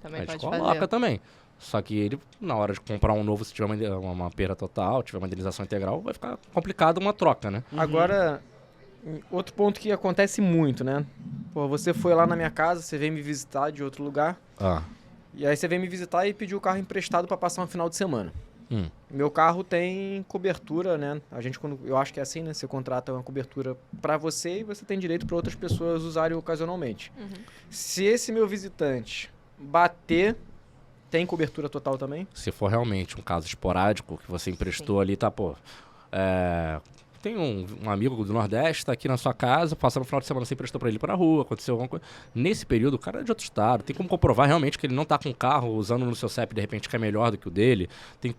Também A gente pode coloca fazer. também. Só que ele, na hora de comprar um novo, se tiver uma perda total, tiver uma indenização integral, vai ficar complicado uma troca, né? Agora, outro ponto que acontece muito, né? Pô, você foi lá na minha casa, você veio me visitar de outro lugar, e aí você veio me visitar e pediu o carro emprestado pra passar um final de semana. Meu carro tem cobertura, né? A gente, eu acho que é assim, né? Você contrata uma cobertura pra você e você tem direito para outras pessoas usarem ocasionalmente. Se esse meu visitante bater, tem cobertura total também? Se for realmente um caso esporádico, que você emprestou ali, tá, pô... Tem um amigo do Nordeste, tá aqui na sua casa, passando o final de semana, você emprestou pra ele pra rua, aconteceu alguma coisa. Nesse período, o cara é de outro estado, tem como comprovar realmente que ele não tá com um carro usando no seu CEP, de repente, que é melhor do que o dele. Tem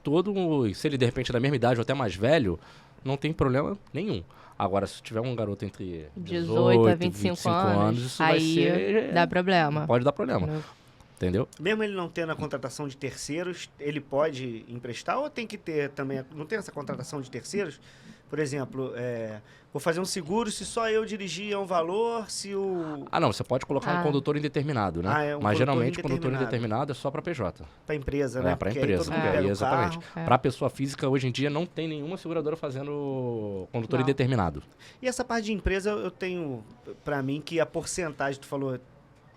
se ele, de repente, é da mesma idade ou até mais velho, não tem problema nenhum. Agora, se tiver um garoto entre 18 a 25 anos, isso vai aí ser... dá problema. Pode dar problema, entendeu? Mesmo ele não tendo a contratação de terceiros, ele pode emprestar ou tem que ter também... Não tem essa contratação de terceiros? Por exemplo, vou fazer um seguro, se só eu dirigir é um valor, se o... Ah, não, você pode colocar um condutor indeterminado, né? Um Mas condutor geralmente o condutor indeterminado. indeterminado é só para PJ. Pra empresa, né? Para Porque aí empresa. todo mundo pega o Exatamente. carro. Para pessoa física, hoje em dia, não tem nenhuma seguradora fazendo condutor Não. indeterminado. E essa parte de empresa, eu tenho pra mim que a porcentagem, tu falou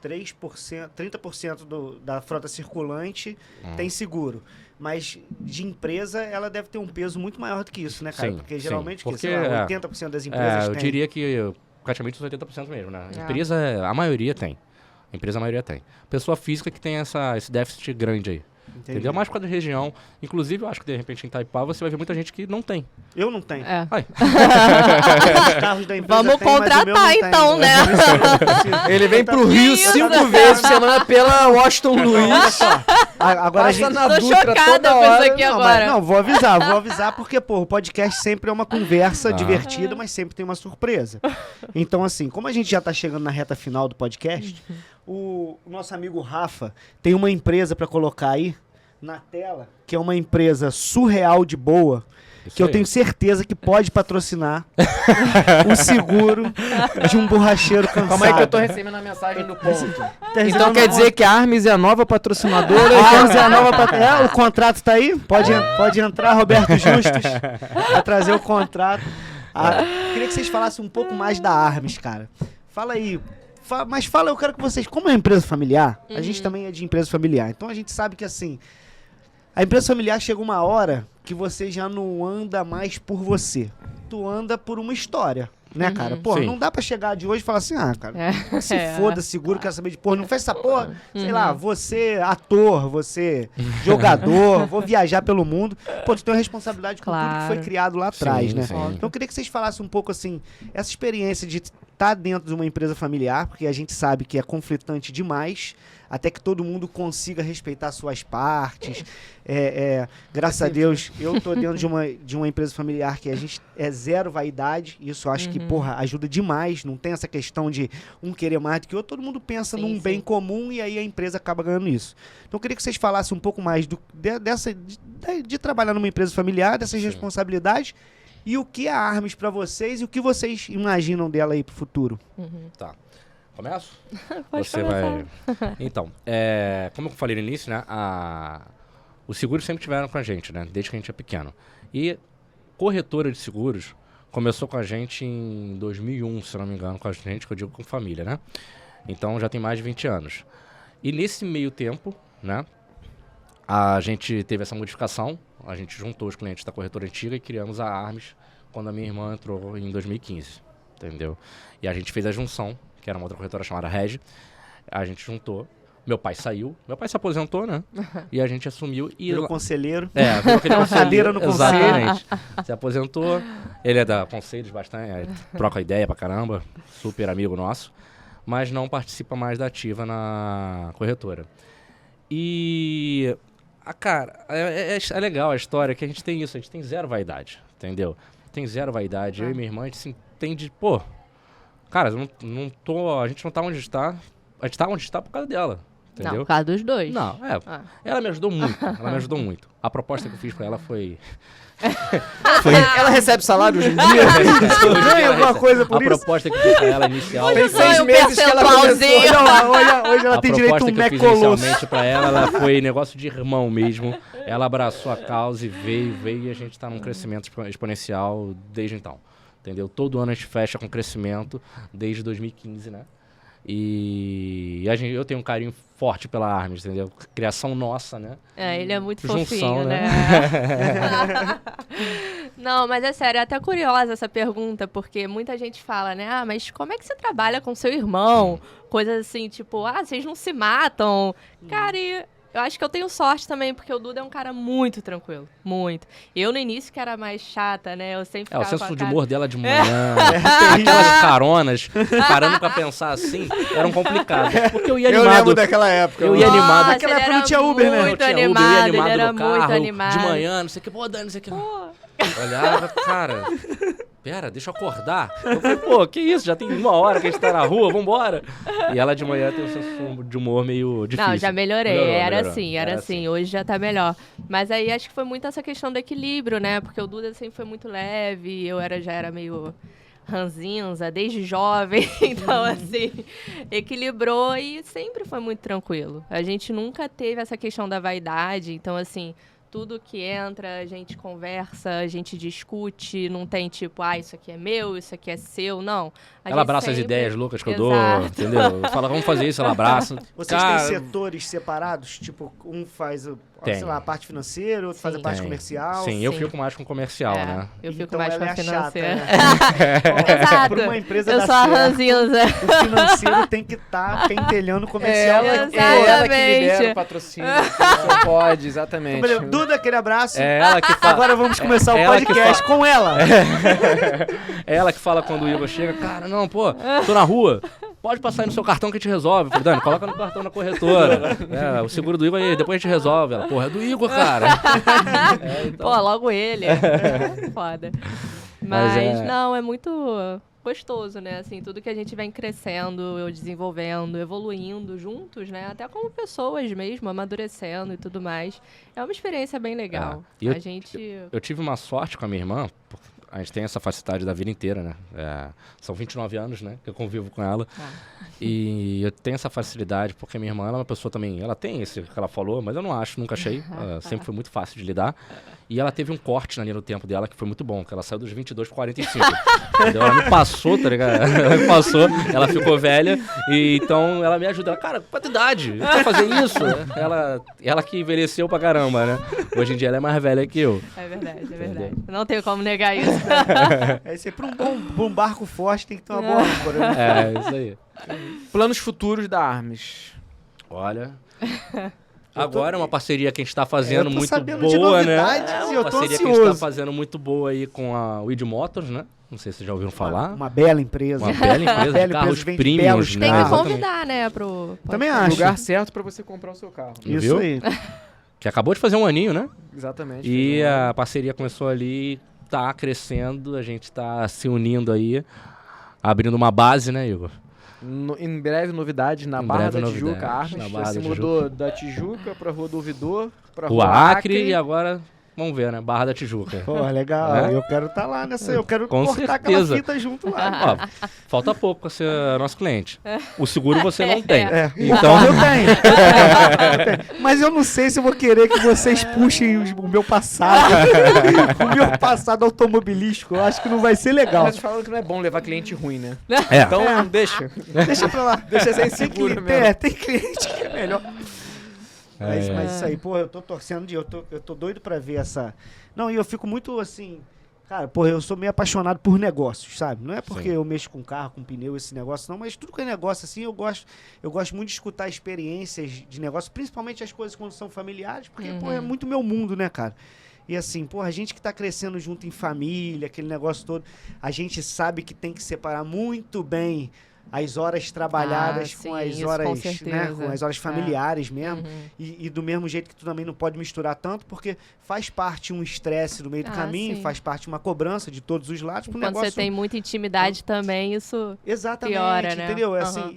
3%, 30% da frota circulante tem seguro. Mas de empresa, ela deve ter um peso muito maior do que isso, né, cara? Sim, Porque sim. geralmente, Porque, sei lá, 80% das empresas eu tem. diria que praticamente os 80% mesmo, né? É. Empresa, a maioria tem. A maioria tem. Pessoa física que tem esse déficit grande aí. Entendi. Entendeu? Mais por causa da região. Inclusive, eu acho que de repente em Itaipava você vai ver muita gente que não tem. Eu não tenho. É. Ai, Os carros da empresa Vamos têm, mas o meu não contratar, tem. então, né? Ele vem pro Rio Isso. 5 vezes por semana pela Washington Luiz. Agora a Passa gente... na Tô Dutra chocada toda com hora. isso aqui Não, agora. mas, não, vou avisar porque, pô, o podcast sempre é uma conversa divertida, mas sempre tem uma surpresa. Então, assim, como a gente já tá chegando na reta final do podcast, o nosso amigo Rafa tem uma empresa pra colocar aí na tela, que é uma empresa surreal de boa, isso que eu aí. tenho certeza que pode patrocinar o seguro de um borracheiro cansado. Calma aí que eu tô recebendo a mensagem do ponto. Tá Então recebendo quer uma- dizer que a Armes é a nova patrocinadora? Arms é a nova o contrato tá aí? Pode entrar, Roberto Justus, pra trazer o contrato. Queria que vocês falassem um pouco mais da Arms, cara. Fala aí. Mas fala, eu quero que vocês... Como é uma empresa familiar, a gente também é de empresa familiar. Então a gente sabe que, assim, a empresa familiar chega uma hora que você já não anda mais por você. Tu anda por uma história, né, cara? Pô, Sim. não dá pra chegar de hoje e falar assim, cara... É. Se foda, seguro, quero saber de porra. Não faz essa porra. Sei lá, você ator, você jogador, vou viajar pelo mundo. Pô, tu tem uma responsabilidade com tudo que Claro. foi criado lá atrás, Sim, né? sim. Então eu queria que vocês falassem um pouco, assim, essa experiência de estar dentro de uma empresa familiar, porque a gente sabe que é conflitante demais, até que todo mundo consiga respeitar suas partes. Graças a Deus, eu tô dentro de uma empresa familiar que a gente é zero vaidade. Isso eu acho que, porra, ajuda demais. Não tem essa questão de um querer mais do que o outro. Todo mundo pensa Sim, num sim. bem comum e aí a empresa acaba ganhando isso. Então eu queria que vocês falassem um pouco mais de trabalhar numa empresa familiar, dessas responsabilidades e o que é a Armes pra vocês e o que vocês imaginam dela aí pro futuro. Tá. Começo? Pode Você começar. vai... Então, como eu falei no início, né? Os seguros sempre tiveram com a gente, né? Desde que a gente é pequeno. E corretora de seguros começou com a gente em 2001, se eu não me engano, com a gente, que eu digo com família, né? Então já tem mais de 20 anos. E nesse meio tempo, né? A gente teve essa modificação, a gente juntou os clientes da corretora antiga e criamos a Armes quando a minha irmã entrou em 2015, entendeu? E a gente fez a junção, que era uma outra corretora chamada Reg, a gente juntou Meu pai saiu, meu pai se aposentou, né? E a gente assumiu e... Virou conselheiro. Virou aquele Cadeira no conselho. Exatamente. Se aposentou. Ele é da Conselhos bastante, troca ideia pra caramba, super amigo nosso, mas não participa mais da ativa na corretora. E, cara, é legal a história que a gente tem isso, a gente tem zero vaidade, entendeu? Tem zero vaidade. Eu e minha irmã, a gente se entende, pô, cara, a gente não tá onde está, a gente tá onde está por causa dela. Entendeu? Não, por causa dos dois. Não, ela me ajudou muito, A proposta que eu fiz pra ela foi... Ela recebe salário hoje em dia? Ganha alguma coisa por a isso? proposta que eu fiz pra ela inicial... Hoje Tem foi 6 um meses que ela percentualzinho. Hoje ela A tem direito a um proposta que eu fiz Mecolosso. inicialmente pra ela foi negócio de irmão mesmo. Ela abraçou a causa e veio e a gente tá num crescimento exponencial desde então. Entendeu? Todo ano a gente fecha com crescimento desde 2015, né? E eu tenho um carinho forte pela Armes, entendeu? Criação nossa, né? Ele é muito Junção, fofinho, né? Não, mas é sério, é até curiosa essa pergunta, porque muita gente fala, né? Ah, mas como é que você trabalha com seu irmão? Coisas assim, tipo, vocês não se matam. Cara, e eu acho que eu tenho sorte também, porque o Duda é um cara muito tranquilo, muito. Eu, no início, que era mais chata, né? Eu sempre ficava O senso com a de cara... humor dela de manhã, aquelas caronas, parando pra pensar assim, eram complicadas. Porque eu ia Eu animado. lembro daquela época. Eu ia Nossa, animado. Naquela ele época não era tinha Uber, né? muito Eu tinha Uber, animado, eu ia ele animado era no carro, muito animado. de manhã, não sei o que, pô, Dani, não sei o que. Olhava, cara, pera, deixa eu acordar. Eu falei, pô, que isso, já tem 1 hora que a gente tá na rua, vambora. E ela de manhã tem um senso de humor meio difícil. Não, já melhorei. Melhorou. Era assim. Hoje já tá melhor. Mas aí acho que foi muito essa questão do equilíbrio, né? Porque o Duda sempre foi muito leve, já era meio ranzinza desde jovem. Então, assim, equilibrou e sempre foi muito tranquilo. A gente nunca teve essa questão da vaidade. Então, assim, tudo que entra, a gente conversa, a gente discute, não tem tipo, isso aqui é meu, isso aqui é seu, não. Ela abraça as ideias loucas que eu dou, Exato. entendeu? Fala, vamos fazer isso, ela abraça. Vocês Cara, têm setores separados? Tipo, um faz Tem. sei lá, a parte financeira, outro faz a Sim. parte Tem. comercial. Sim, eu Sim. fico mais com comercial, né? Eu fico Então mais ela com a é a chata, financeira. né? Exato. Pra uma empresa Eu dar sou a certo, ranzinza. o financeiro tem que estar pentelhando o comercial. ela que Exatamente. libera o patrocínio. Você pode, exatamente. Então, beleza. Duda, aquele abraço. É ela que fala. Agora vamos começar o ela que podcast com ela. É ela que fala quando o Igor chega, cara, não, pô, tô na rua, pode passar aí no seu cartão que a gente resolve. Eu falei, Dani, coloca no cartão na corretora. O seguro do Igor aí, depois a gente resolve. Ela, porra, é do Igor, cara. Então, Pô, logo ele. Foda. Mas, não, é muito gostoso, né? Assim, tudo que a gente vem crescendo, desenvolvendo, evoluindo juntos, né? Até como pessoas mesmo, amadurecendo e tudo mais. É uma experiência bem legal. E A gente... eu tive uma sorte com a minha irmã, a gente tem essa facilidade da vida inteira, né? São 29 anos, né, que eu convivo com ela. E eu tenho essa facilidade, porque minha irmã, ela é uma pessoa também, ela tem isso que ela falou, mas eu não acho, nunca achei. Sempre foi muito fácil de lidar. E ela teve um corte na linha do tempo dela, que foi muito bom, que ela saiu dos 22 para 45. Entendeu? Ela me passou, tá ligado? Ela me passou, ela ficou velha, e então ela me ajuda. Ela, cara, quanta idade? Você vai fazer isso? Ela que envelheceu pra caramba, né? Hoje em dia ela é mais velha que eu. É verdade, é verdade. Não tenho como negar isso. É sempre um barco forte, tem que ter uma boa âncora, né? É, isso aí. Planos futuros da Armes. Olha. Agora é uma parceria que a gente tá fazendo Eu tô muito sabendo de boa, né? novidades e eu Uma tô parceria que a gente tá ansioso. fazendo muito boa aí com a Weed Motors, né? Não sei se vocês já ouviram falar. Uma bela empresa. Uma bela empresa Bela de carros empresa, vende premiums, belos né? Tem que Exatamente. convidar, né, pro... Também acho. Lugar certo pra você comprar o seu carro. Isso Viu? aí. Que acabou de fazer um aninho, né? Exatamente. E fez um a parceria começou ali, tá crescendo, a gente tá se unindo aí, abrindo uma base, né, Igor? em breve novidade na Em Barra breve da Tijuca. novidades, A Armes na já Barra se da mudou da Tijuca pra Rua do Ouvidor, pra Rua Rua Acre e agora, vamos ver, né? Barra da Tijuca. Pô, legal. É? Eu quero estar lá nessa. Eu quero Com cortar certeza. aquela fita junto lá. Ó, falta pouco pra ser nosso cliente. O seguro você não tem. É, Então, eu tenho. Mas eu não sei se eu vou querer que vocês puxem o meu passado. O meu passado automobilístico. Eu acho que não vai ser legal. Mas falam que não é bom levar cliente ruim, né? é. Então, deixa. Deixa pra lá. Deixa sem Tem seguro cliente, mesmo. tem cliente que é melhor. Mas, É. mas isso aí, pô, eu tô torcendo eu tô doido pra ver essa. Não, e eu fico muito assim. Cara, porra, eu sou meio apaixonado por negócios, sabe? Não é porque eu mexo com carro, com pneu, esse negócio não, mas tudo que é negócio assim, eu gosto muito de escutar experiências de negócio, principalmente as coisas quando são familiares, porque, porra, é muito meu mundo, né, cara? E assim, porra, a gente que tá crescendo junto em família, aquele negócio todo, a gente sabe que tem que separar muito bem as horas trabalhadas sim, com as isso, horas, com né, certeza. com as horas familiares mesmo. Uhum. E do mesmo jeito que tu também não pode misturar tanto, porque faz parte um estresse no meio do caminho, sim. faz parte uma cobrança de todos os lados pro Quando negócio. você tem muita intimidade também, isso Exatamente, piora, né? entendeu? É Aham. assim,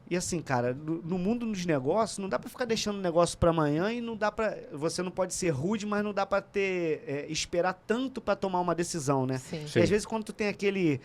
e assim, cara, no mundo dos negócios, não dá pra ficar deixando o negócio pra amanhã e não dá pra. Você não pode ser rude, mas não dá pra esperar tanto pra tomar uma decisão, né? sim. E às vezes quando tu tem aquele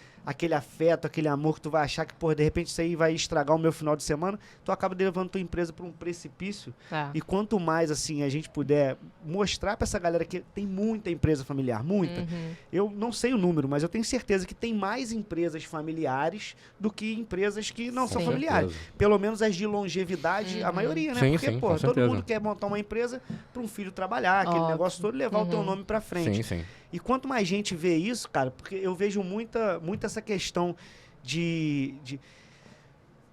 afeto, aquele amor que tu vai achar que, pô, de repente isso aí vai estragar o meu final de semana, tu acaba levando tua empresa pra um precipício. É. E quanto mais, assim, a gente puder mostrar pra essa galera que tem muita empresa familiar, muita. Uhum. Eu não sei o número, mas eu tenho certeza que tem mais empresas familiares do que empresas que não são Sim. familiares. Pelo menos as de longevidade, a Uhum. maioria, né? Sim, Porque, sim, pô, com todo certeza. mundo quer montar uma empresa pra um filho trabalhar, aquele Óbvio. negócio todo, e levar o teu Uhum. nome pra frente. Sim, sim. E quanto mais gente vê isso, cara, porque eu vejo muito essa questão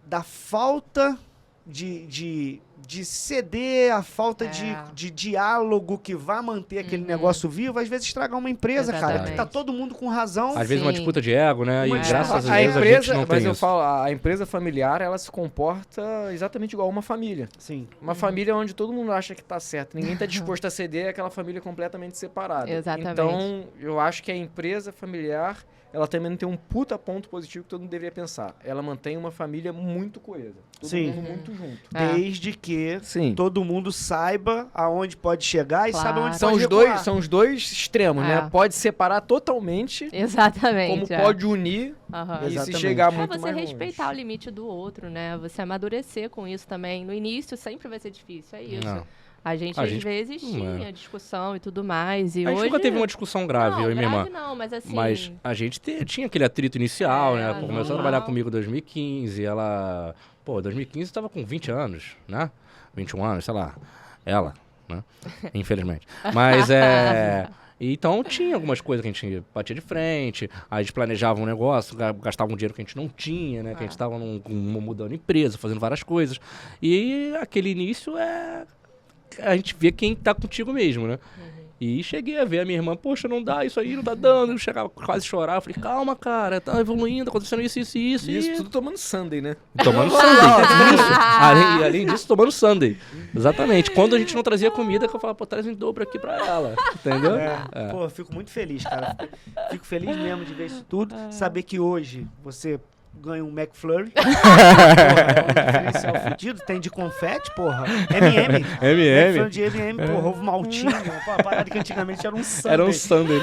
da falta de ceder, a falta de diálogo que vai manter aquele negócio vivo, às vezes estragar uma empresa, cara, que tá Exatamente. todo mundo com razão. Às vezes uma Sim. disputa de ego, né? Uma E disputa- graças a A Deus a gente empresa, não mas tem eu isso. falo, a empresa familiar, ela se comporta exatamente igual uma família. Sim. Uma família onde todo mundo acha que tá certo, ninguém tá disposto a ceder, é aquela família completamente separada. Exatamente. Então, eu acho que a empresa familiar, ela também não tem um puta ponto positivo que todo mundo deveria pensar. Ela mantém uma família muito coesa. Todo Sim. mundo muito junto. É. Desde que Sim. todo mundo saiba aonde pode chegar e Claro. saiba onde São pode os, dois, recuar. são os dois extremos, É. né? Pode separar totalmente, Exatamente. como pode unir Aham. e se Exatamente. chegar É muito você mais respeitar longe. o limite do outro, né? Você amadurecer com isso também. No início sempre vai ser difícil, é isso. Não. A gente, A às gente- vezes, não é. tinha discussão e tudo mais. E A gente hoje... nunca teve uma discussão grave, não, eu e minha irmã. grave não, mas assim... Mas a gente tinha aquele atrito inicial, né? Ela começou a normal. trabalhar comigo em 2015, ela... Pô, 2015 tava com 20 anos, né? 21 anos, sei lá. Ela, né? Infelizmente. Mas então tinha algumas coisas que a gente batia de frente, a gente planejava um negócio, gastava um dinheiro que a gente não tinha, né? Que a gente tava mudando empresa, fazendo várias coisas. E aquele início a gente vê quem tá contigo mesmo, né? E cheguei a ver a minha irmã, poxa, não dá, isso aí não tá dando. Eu chegava quase a chorar. Eu falei, calma, cara, tá evoluindo, acontecendo isso. Isso tudo tomando Sunday, né? Tomando Sunday. Isso. Além disso, tomando Sunday. Exatamente. Quando a gente não trazia comida, que eu falava, pô, traz em dobro aqui pra ela. Entendeu? Pô, eu fico muito feliz, cara. Fico feliz mesmo de ver isso tudo. Saber que hoje você ganha um McFlurry. Porra, é um diferencial fudido. Tem de confete, porra. M&M. McFlurry de M&M, porra. Ovo maltinho. Pô, a parada que antigamente era um Sunday. Era um Sunday.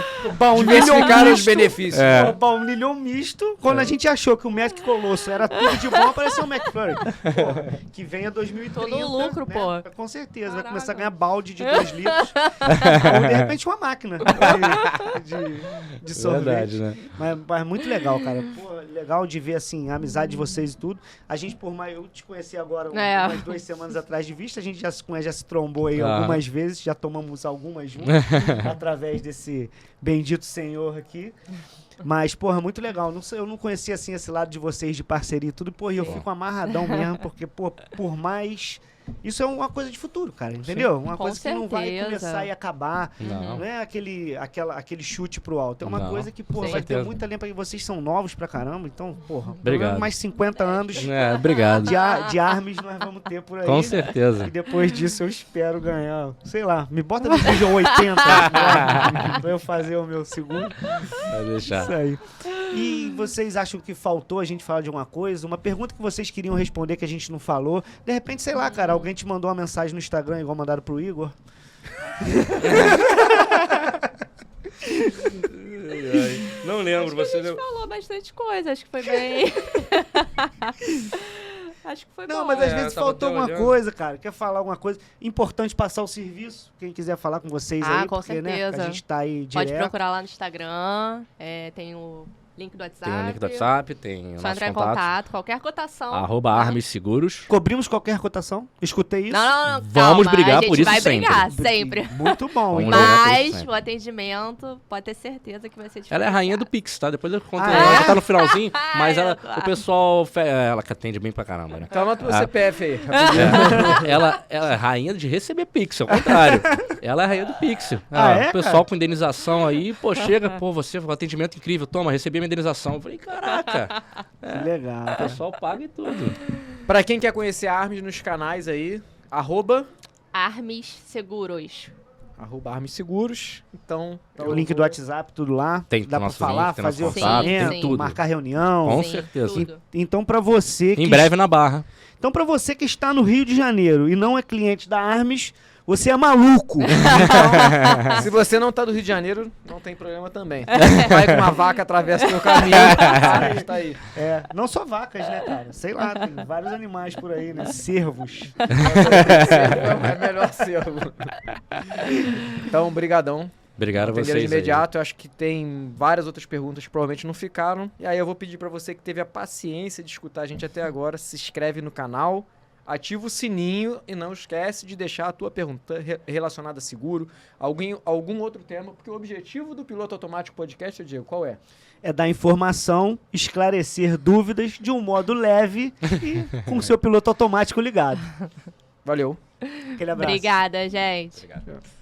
Diversificar os benefícios. Pô, baunilhão misto. Quando a gente achou que o Magic Colosso era tudo de bom, apareceu o McFlurry. Pô, que venha 2030. Todo lucro, né? Pô. Com certeza. Vai Caraca. começar a ganhar balde de 2 litros. Ou, de repente, uma máquina de sorvete. Verdade, né? Mas muito legal, cara. Pô, legal de ver, assim, a amizade de vocês e tudo. A gente, por mais... Eu te conheci agora umas 2 semanas atrás de vista. A gente já se conhece, já se trombou aí algumas vezes. Já tomamos algumas juntas. Através desse bendito senhor aqui. Mas, porra, muito legal. Não sei, eu não conhecia, assim, esse lado de vocês de parceria e tudo. Pô, e eu fico amarradão mesmo. Porque, pô, por mais... Isso é uma coisa de futuro, cara, entendeu? Uma Com coisa que não vai certeza. começar e acabar. Não. Não é aquele chute pro alto. É uma Não. coisa que, pô, Com vai ter certeza. muita lenha. Vocês são novos pra caramba, então, porra, pelo Obrigado. menos mais 50 anos Obrigado. de armes nós vamos ter por aí. Com certeza. E depois disso eu espero ganhar, sei lá, me bota no Division 80 agora, pra eu fazer o meu segundo. Vai deixar. Isso aí. E vocês acham que faltou a gente falar de alguma coisa? Uma pergunta que vocês queriam responder que a gente não falou. De repente, sei lá, cara, alguém te mandou uma mensagem no Instagram igual mandaram pro Igor. Não lembro, Acho que a gente falou bastante coisa, acho que foi bem... acho que foi Não, bom. mas às vezes tava faltou até alguma olhando. coisa, cara. Quer falar alguma coisa? Importante passar o serviço. Quem quiser falar com vocês aí, Com porque, né, certeza. a gente tá aí Pode direto. procurar lá no Instagram, tem o Link do WhatsApp. Tem o link do WhatsApp, tem o Só nosso entrar em contato. contato, qualquer cotação. @Armes Seguros. Cobrimos qualquer cotação? Escutei isso? Não, Vamos calma, brigar a gente por isso vai sempre. brigar sempre. Muito bom, hein? Vamos lá. Mas sempre. o atendimento pode ter certeza que vai ser diferente. Ela é a rainha do Pix, tá? Depois eu conto. Ah, Ela é? já tá no finalzinho, mas Ai, ela, meu Deus. o pessoal. Ela que atende bem pra caramba, né? Então anota o Ah. CPF aí. Ela é rainha de receber Pix, ao contrário. Ela é a rainha do Pix. É, o pessoal com indenização aí, pô, chega, pô, você, um atendimento incrível, toma, recebi a minha indenização. Eu falei, caraca, Que legal. o pessoal paga e tudo. Pra quem quer conhecer a Armes nos canais aí, Armes Seguros. @Armes Seguros. Então, O link do WhatsApp, tudo lá. Tem Dá pra nosso falar, link, tem fazer nosso contato, orçamento, tem tudo. marcar reunião. Com Sim, certeza. tudo. Então, pra você Em que breve na Barra. Então, pra você que está no Rio de Janeiro e não é cliente da Armes, você é maluco. se você não tá do Rio de Janeiro, não tem problema também. Vai com uma vaca, atravessa o seu caminho. Armes tá aí. É, não só vacas, né, cara? Sei lá, tem vários animais por aí, né? Cervos. É melhor servo. Então, brigadão. Obrigado a Atenderam vocês. de aí. imediato. Eu acho que tem várias outras perguntas que provavelmente não ficaram. E aí eu vou pedir pra você que teve a paciência de escutar a gente até agora, se inscreve no canal, ativa o sininho e não esquece de deixar a tua pergunta relacionada a seguro, algum outro tema, porque o objetivo do Piloto Automático Podcast, Diego, qual é? É dar informação, esclarecer dúvidas de um modo leve e com o seu piloto automático ligado. Valeu. Aquele abraço. Obrigada, gente. Obrigado.